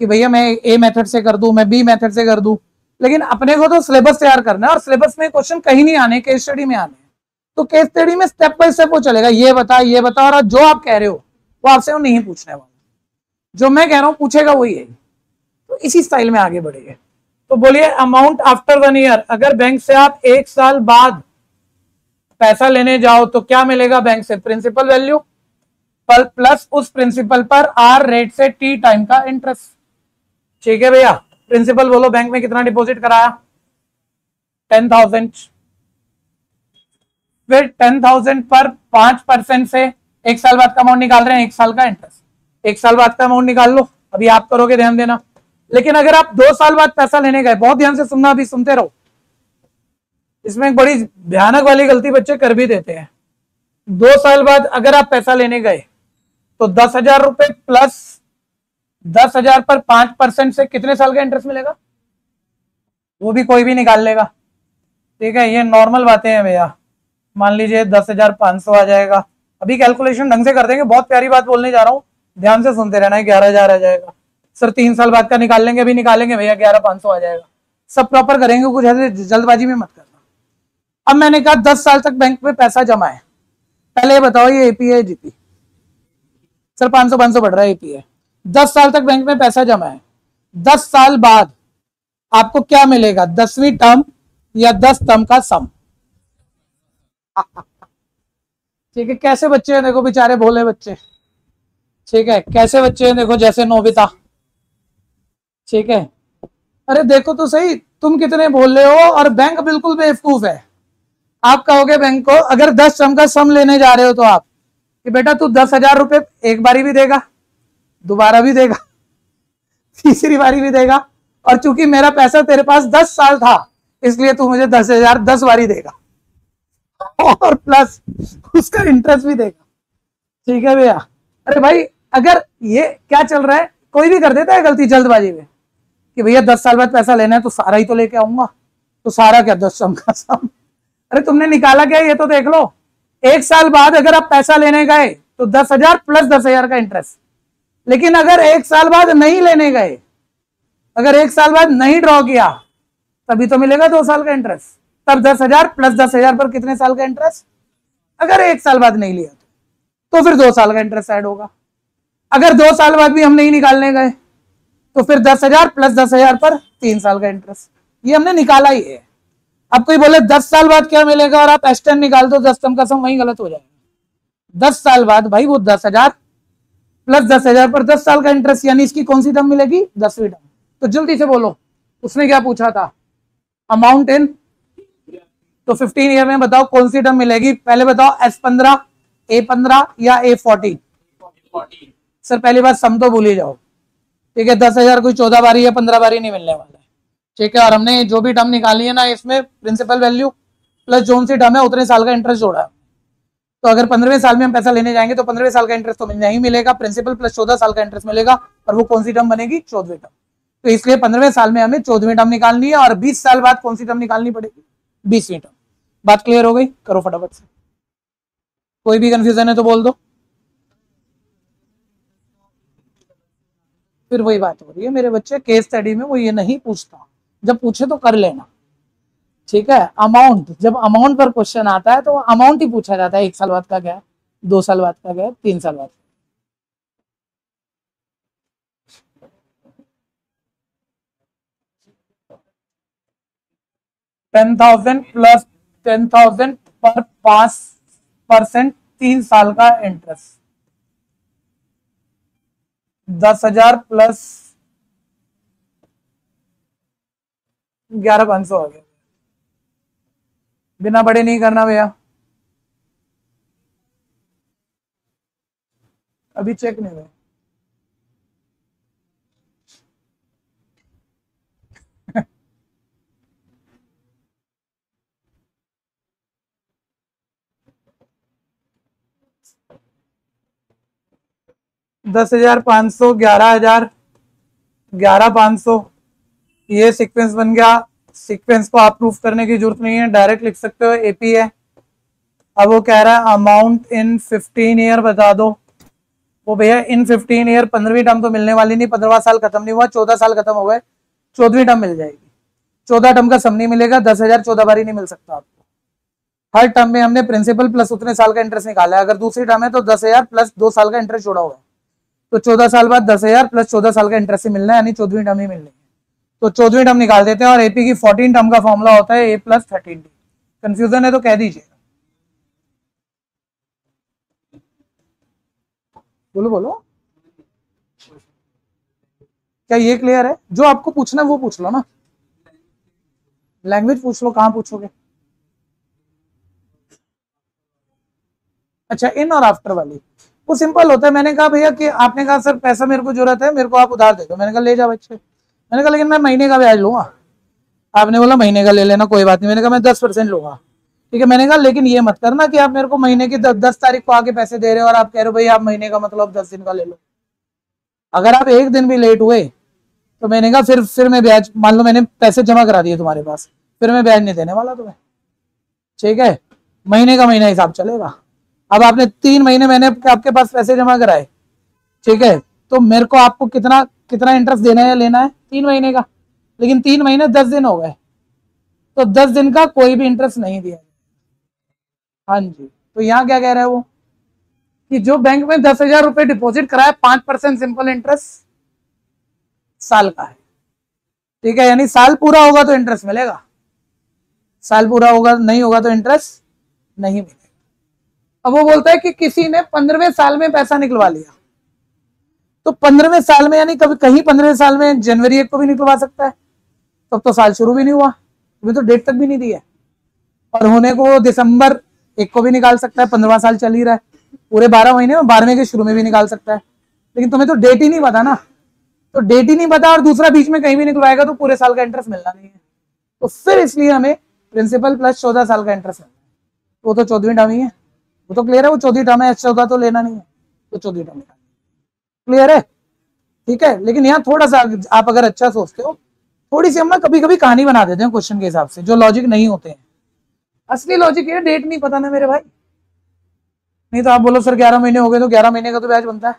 कि भैया मैं ए मेथड से कर दूं, मैं बी मेथड से कर दूं, लेकिन अपने को तो सिलेबस तैयार करना है, और सिलेबस में क्वेश्चन कहीं नहीं आने, केस स्टडी में आने। तो केस स्टडी में स्टेप बाय स्टेप वो चलेगा, ये बता, और जो आप कह रहे हो वो आपसे वो नहीं पूछने वाला, जो मैं कह रहा हूं पूछेगा वही है। तो इसी स्टाइल में आगे बढ़ेगा। तो बोलिए अमाउंट आफ्टर 1 ईयर, अगर बैंक से आप 1 साल बाद पैसा लेने जाओ तो क्या मिलेगा बैंक से? प्रिंसिपल वैल्यू प्लस उस प्रिंसिपल पर आर रेट से टी टाइम का इंटरेस्ट, ठीक है भैया? प्रिंसिपल बोलो बैंक में कितना डिपॉजिट कराया 10,000, फिर 10,000 पर 5% से एक साल बाद का अमाउंट निकाल रहे हैं, एक साल का इंटरेस्ट, एक साल बाद का अमाउंट निकाल लो, अभी आप करोगे ध्यान देना। लेकिन अगर आप 2 साल बाद पैसा लेने गए, बहुत ध्यान से सुनना, अभी सुनते रहो, इसमें एक बड़ी भयानक वाली गलती बच्चे कर भी देते हैं। 2 साल बाद अगर आप पैसा लेने गए तो 10,000 रुपए प्लस 10,000 पर 5% से कितने साल का इंटरेस्ट मिलेगा, वो भी कोई भी निकाल लेगा। ठीक है, ये नॉर्मल बातें हैं भैया। मान लीजिए 10,500 आ जाएगा, अभी कैलकुलेशन ढंग से कर देंगे, बहुत प्यारी बात बोलने जा रहा हूँ, ध्यान से सुनते रहना है। 11,000 आ जाएगा सर, 3 साल बाद का निकाल लेंगे, अभी निकालेंगे भैया 11,500 आ जाएगा, सब प्रॉपर करेंगे, कुछ ऐसे जल्दबाजी में मत करना। अब मैंने कहा 10 साल तक बैंक में पैसा जमा है, पहले ये बताओ ये एपी है जीपी, सर 500 बढ़ रहा है, एपी है। 10 साल तक बैंक में पैसा जमा है, 10 साल बाद आपको क्या मिलेगा, 10वीं टर्म या 10 टर्म का सम। ठीक है, कैसे बच्चे हैं देखो, बेचारे भोले बच्चे। ठीक है, कैसे बच्चे हैं देखो, जैसे नोबिता। ठीक है, अरे देखो तो सही, तुम कितने भोले हो और बैंक बिल्कुल बेवकूफ है। आप कहोगे बैंक को, अगर 10 टर्म का सम लेने जा रहे हो तो आप कि बेटा तू 10,000 रुपए एक बारी भी देगा, दोबारा भी देगा, तीसरी बारी भी देगा, और चूंकि मेरा पैसा तेरे पास 10 साल था इसलिए तू मुझे 10,000 10 बारी देगा और प्लस उसका इंटरेस्ट भी देगा। ठीक है भैया। अरे भाई, अगर ये क्या चल रहा है, कोई भी कर देता है गलती जल्दबाजी में कि भैया 10 साल बाद पैसा लेना है तो सारा ही तो लेके आऊंगा, तो सारा क्या 10 सम का सम। अरे तुमने निकाला क्या, ये तो देख लो। एक साल बाद अगर आप पैसा लेने गए तो 10,000 प्लस 10,000 का इंटरेस्ट, लेकिन अगर एक साल बाद नहीं लेने गए, अगर एक साल बाद नहीं ड्रॉ किया, तभी तो मिलेगा 2 साल का इंटरेस्ट, तब 10,000 प्लस 10,000 पर कितने साल का इंटरेस्ट। अगर एक साल बाद नहीं लिया तो फिर 2 साल का इंटरेस्ट ऐड होगा। अगर 2 साल बाद भी हम नहीं निकालने गए तो फिर 10,000 प्लस 10,000 पर 3 साल का इंटरेस्ट, ये हमने निकाला ही है। अब कोई बोले 10 साल बाद क्या मिलेगा और आप एस्टन निकाल दो 10 टर्म का सम, वही गलत हो जाएगा। 10 साल बाद भाई वो 10,000 प्लस 10,000 पर 10 साल का इंटरेस्ट, यानी इसकी कौन सी टर्म मिलेगी, 10वीं टर्म। तो जल्दी से बोलो, उसने क्या पूछा था, अमाउंट इन, तो 15 ईयर में बताओ कौन सी टर्म मिलेगी, पहले बताओ S15 A15 या A14। सर पहली बात सम तो भूल ही जाओ। ठीक है, 10,000 कोई 14 बारी या 15 बारी नहीं मिलने वाला है। ठीक है, और हमने जो भी टर्म निकाली है ना, इसमें प्रिंसिपल वैल्यू प्लस जो सी टर्म है उतने साल का इंटरेस्ट जोड़ा है। तो अगर 15वें साल में हम पैसा लेने जाएंगे तो 15वें साल का इंटरेस्ट तो नहीं मिलेगा, प्रिंसिपल प्लस 14 साल का इंटरेस्ट मिलेगा, और वो कौन सी टर्म बनेगी, 14वीं टर्म। तो इसलिए 15वें साल में हमें 14वीं टर्म निकालनी है, और 20 साल बाद कौन सी टर्म निकालनी पड़ेगी, 20वीं टर्म। बात क्लियर हो गई, करो फटाफट से, कोई भी कंफ्यूजन है तो बोल दो। फिर वही बात हो रही है मेरे बच्चे, केस स्टडी में वो ये नहीं पूछता, जब पूछे तो कर लेना। ठीक है, अमाउंट, जब अमाउंट पर क्वेश्चन आता है तो अमाउंट ही पूछा जाता है, 1 साल बाद का क्या है, 2 साल बाद का क्या है, 3 साल बाद। $10,000 प्लस 10,000 पर 5% 3 साल का इंटरेस्ट, 10,000 प्लस 11,500 आ गया। बिना बड़े नहीं करना भैया, अभी चेक नहीं हुए। $10,500, 11,000, 11,500, ये सीक्वेंस बन गया। सीक्वेंस को आप प्रूफ करने की जरूरत नहीं है, डायरेक्ट लिख सकते हो, एपी है। अब वो कह रहा है अमाउंट इन 15 ईयर बता दो। वो भैया इन 15 ईयर 15वीं टर्म तो मिलने वाली नहीं, 15वां साल खत्म नहीं हुआ, 14 साल खत्म हो गए, 14वीं टर्म मिल जाएगी। 14 टर्म का सम नहीं मिलेगा, 10,000 14 बारी नहीं मिल सकता आपको। हर टर्म में हमने प्रिंसिपल प्लस उतने साल का इंटरेस्ट निकाला है। अगर दूसरी टर्म है तो 10,000 प्लस 2 साल का इंटरेस्ट जोड़ा हुआ है, तो 14 साल बाद 10,000 प्लस 14 साल का इंटरेस्ट ही मिलना है, यानी 14वीं टर्म ही मिलनी है। तो 14वीं टर्म निकाल देते हैं, और एपी की 14 टर्म का फॉर्मूला होता है A प्लस 13D। कंफ्यूजन है तो कह दीजिए, बोलो बोलो। क्या ये क्लियर है? जो आपको पूछना है वो पूछ लो ना, लैंग्वेज पूछ लो, कहाँ पूछोगे? अच्छा, इन और आफ्टर वाली वो सिंपल होता है। मैंने कहा भैया कि आपने कहा सर पैसा मेरे को जरूरत है, मेरे को आप उधार दे दो। मैंने कहा ले जाओ बच्चे। मैंने कहा लेकिन मैं महीने का ब्याज लूंगा। आपने बोला महीने का ले लेना, कोई बात नहीं। मैंने कहा मैं 10% लूंगा। ठीक है, मैंने कहा लेकिन ये मत करना कि आप मेरे को महीने की 10 तारीख को आके पैसे दे रहे हो और आप कह रहे हो भाई आप महीने का मतलब 10 दिन का ले लो। अगर आप एक दिन भी लेट हुए तो मैंने कहा फिर मैं ब्याज, मान लो मैंने पैसे जमा करा दिए तुम्हारे पास, फिर मैं ब्याज नहीं देने वाला तुम्हें। ठीक है, महीने का महीना हिसाब चलेगा। अब आपने 3 महीने मैंने आपके पास पैसे जमा कराए, ठीक है, तो मेरे को आपको कितना कितना इंटरेस्ट देना है या लेना है? 3 महीने का। लेकिन 3 महीने 10 दिन हो गए, तो 10 दिन का कोई भी इंटरेस्ट नहीं दिया। हाँ जी, तो यहाँ क्या कह रहा है वो कि जो बैंक में 10,000 रुपए डिपॉजिट कराए 5% सिंपल इंटरेस्ट साल का है। ठीक है, यानी साल पूरा होगा तो इंटरेस्ट मिलेगा, साल पूरा होगा नहीं होगा तो इंटरेस्ट नहीं मिलेगा। अब वो बोलता है कि किसी ने 15वें साल में पैसा निकलवा लिया, तो 15वें साल में यानी कभी कहीं 15वें साल में जनवरी 1 को भी निकलवा सकता है, तब तो साल शुरू भी नहीं हुआ, अभी तो डेट तक भी नहीं दी है। और होने को दिसंबर 1 को भी निकाल सकता है, 15वां साल चल ही रहा है, पूरे 12 महीने में 12वें के शुरू में भी निकाल सकता है। लेकिन तुम्हें तो डेट ही नहीं पता ना, तो डेट ही नहीं पता और दूसरा बीच में कहीं भी निकलवाएगा तो पूरे साल का इंटरेस्ट मिलना नहीं है। तो फिर इसलिए हमें प्रिंसिपल प्लस 14 साल का इंटरेस्ट मिलना है। वो तो 14वीं टर्म ही है, वो तो क्लियर है, वो 14वीं टर्म है, 14 तो लेना नहीं है, तो 14वीं टर्म क्लियर है। ठीक है, लेकिन यहाँ थोड़ा सा आप अगर अच्छा सोचते हो, थोड़ी सी हम ना कभी कभी कहानी बना देते हैं क्वेश्चन के हिसाब से, जो लॉजिक नहीं होते हैं। असली लॉजिक ये डेट नहीं पता ना मेरे भाई, नहीं तो आप बोलो सर 11 महीने हो गए तो 11 महीने का तो ब्याज बनता है।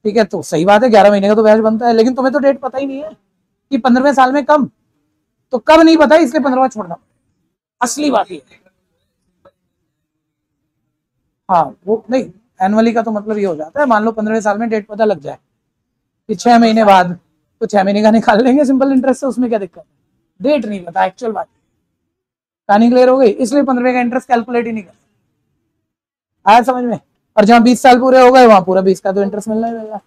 ठीक है, तो सही बात है, 11 महीने का तो ब्याज बनता है, लेकिन तुम्हें तो डेट पता ही नहीं है कि 15वें साल में कब, तो कब नहीं पता, इसलिए 15वां छोड़ना। असली बात ये है। हाँ वो नहीं, एनुअली का तो मतलब ये हो जाता है, मान लो 15वें साल में डेट पता लग जाए कि 6 महीने बाद, तो 6 महीने का निकाल लेंगे सिंपल इंटरेस्ट से, उसमें क्या दिक्कत है? डेट नहीं पता, एक्चुअल बात। कहानी क्लियर हो गई, इसलिए 15वें का इंटरेस्ट कैलकुलेट ही नहीं कर आया समझ में। और जहां 20 साल पूरे हो गए वहां पूरा 20 का तो इंटरेस्ट मिलना ही मिलना।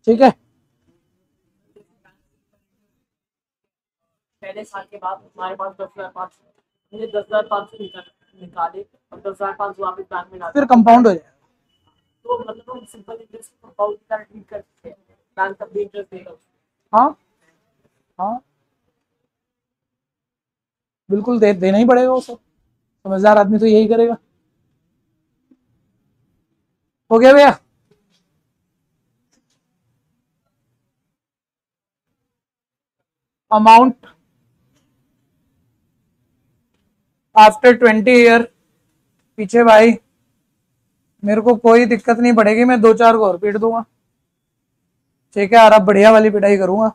ठीक है,
पहले साल के बाद हमारे पास 10,500, मुझे 10,500 निकाले और 10,500 वापस बैंक में डाले,
फिर कंपाउंड हो जाएगा।
तो मतलब हम सिंपल इंटरेस्ट कंपाउंड की तरह ट्रीट करते हैं, बैंक तब भी इंटरेस्ट देगा।
हाँ हाँ बिल्कुल, देना ही पड़ेगा उसे, समझदार आदमी तो यही करेगा। हो गया भैया? अमाउंट आफ्टर 20 ईयर, पीछे भाई मेरे को कोई दिक्कत नहीं पड़ेगी, मैं 2-4 को और पीट दूंगा। ठीक है, और अब बढ़िया वाली पिटाई करूंगा,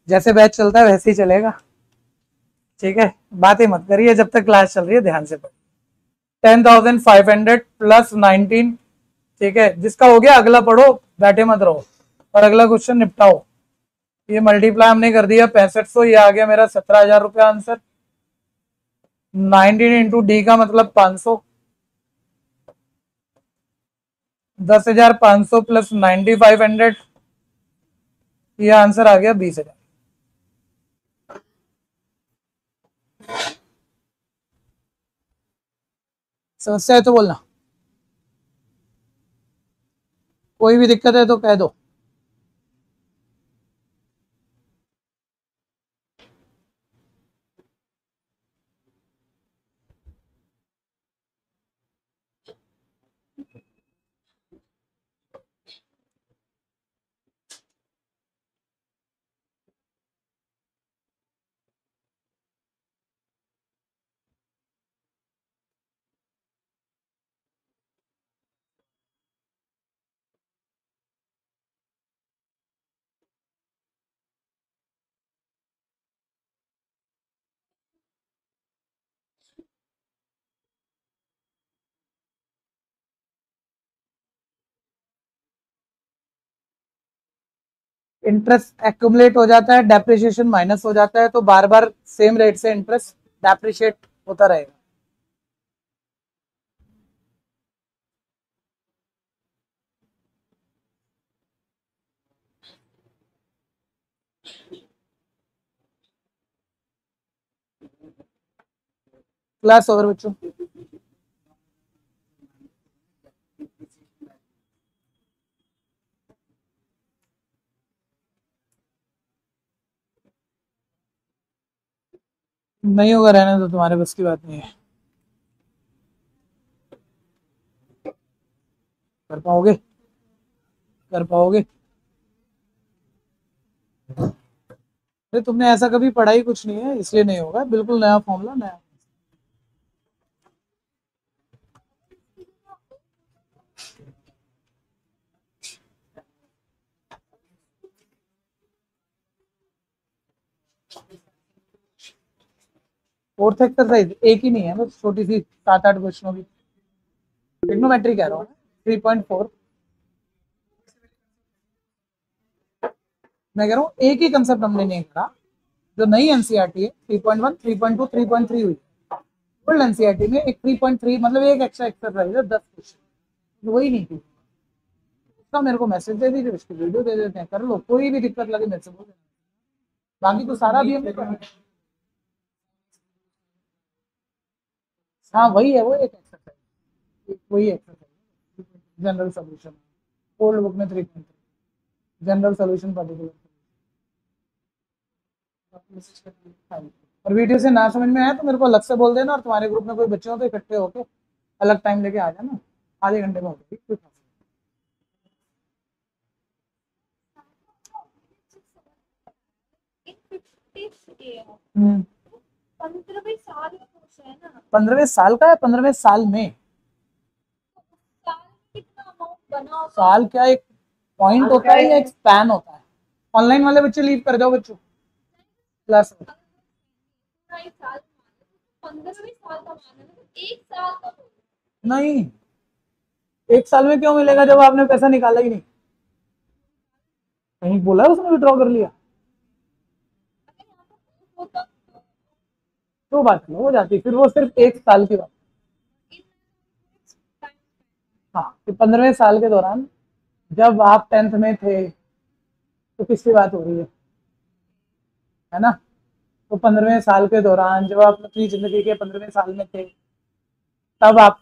जैसे बैच चलता है वैसे ही चलेगा। ठीक है, बातें मत करिए जब तक क्लास चल रही है, ध्यान से पढ़िए। 10,500 प्लस 19। ठीक है, जिसका हो गया अगला पढ़ो, बैठे मत रहो, और अगला क्वेश्चन निपटाओ। ये मल्टीप्लाई हमने कर दिया 6500, ये आ गया मेरा 17,000 रुपया आंसर। 19 इंटू डी का मतलब 500, 10,500 प्लस 9,500, ये आंसर आ गया 20,000। समस्या है तो बोलना, कोई भी दिक्कत है तो कह दो। इंटरेस्ट एक्यूमुलेट हो जाता है, डेप्रिसिएशन माइनस हो जाता है, तो बार बार सेम रेट से इंटरेस्ट डेप्रिशिएट होता रहेगा। क्लास ओवर बच्चों। नहीं होगा रहने तो, तुम्हारे बस की बात नहीं है। कर पाओगे? कर पाओगे? अरे तुमने ऐसा कभी पढ़ा ही कुछ नहीं है, इसलिए नहीं होगा। बिल्कुल नया फॉर्मूला, नया। फोर्थ एक्सरसाइज एक ही नहीं है, बस छोटी सी 7-8 क्वेश्चनों की। ट्रिग्नोमेट्री कह रहा हूँ, 3.4। मैं कह रहा हूँ एक ही कंसेप्ट हमने नहीं करा। जो नई एनसीईआरटी है 3.1, 3.2, 3.3 हुई। ओल्ड एनसीईआरटी में एक 3.3 मतलब एक एक्स्ट्रा एक्सरसाइज है, 10 क्वेश्चन, वही नहीं थी। उसका मेरे को मैसेज दे दीजिए, उसकी वीडियो दे देते हैं, कर लो। कोई भी दिक्कत लगे मेरे से बोल देना। बाकी तो सारा भी हमने पढ़ा। हाँ वही है, वो एक एक्सरसाइज, वही exercise. General solution old book में 3.3, जनरल सोल्यूशन पर्टिकुलर। और वीडियो से ना समझ में आया तो मेरे को अलग से बोल देना, और तुम्हारे ग्रुप में कोई बच्चे हो तो इकट्ठे होके अलग टाइम लेके आ जाना, आधे घंटे में होगी कोई खास नहीं।
15वें साल में पूछ रहे हैं ना,
15वें साल का है, 15वें साल में।
साल कितना अमाउंट बना होगा?
साल क्या एक पॉइंट होता है या एक स्पैन होता है? ऑनलाइन वाले बच्चे लीव कर जाओ बच्चों क्लास में।
पूरा एक साल 15वें साल का माना ना, तो एक साल का
नहीं, एक साल में क्यों मिलेगा जब आपने पैसा निकाला ही नहीं? कहीं बोला है उसने विड्रॉ कर लिया?
होता
तो बात नहीं हो जाती, फिर वो सिर्फ एक साल की बात। हाँ, कि 15वें साल के दौरान जब आप 10th में थे तो किसकी बात हो रही है ना? तो 15वें साल के दौरान जब आप अपनी जिंदगी के 15वें साल में थे, तब आप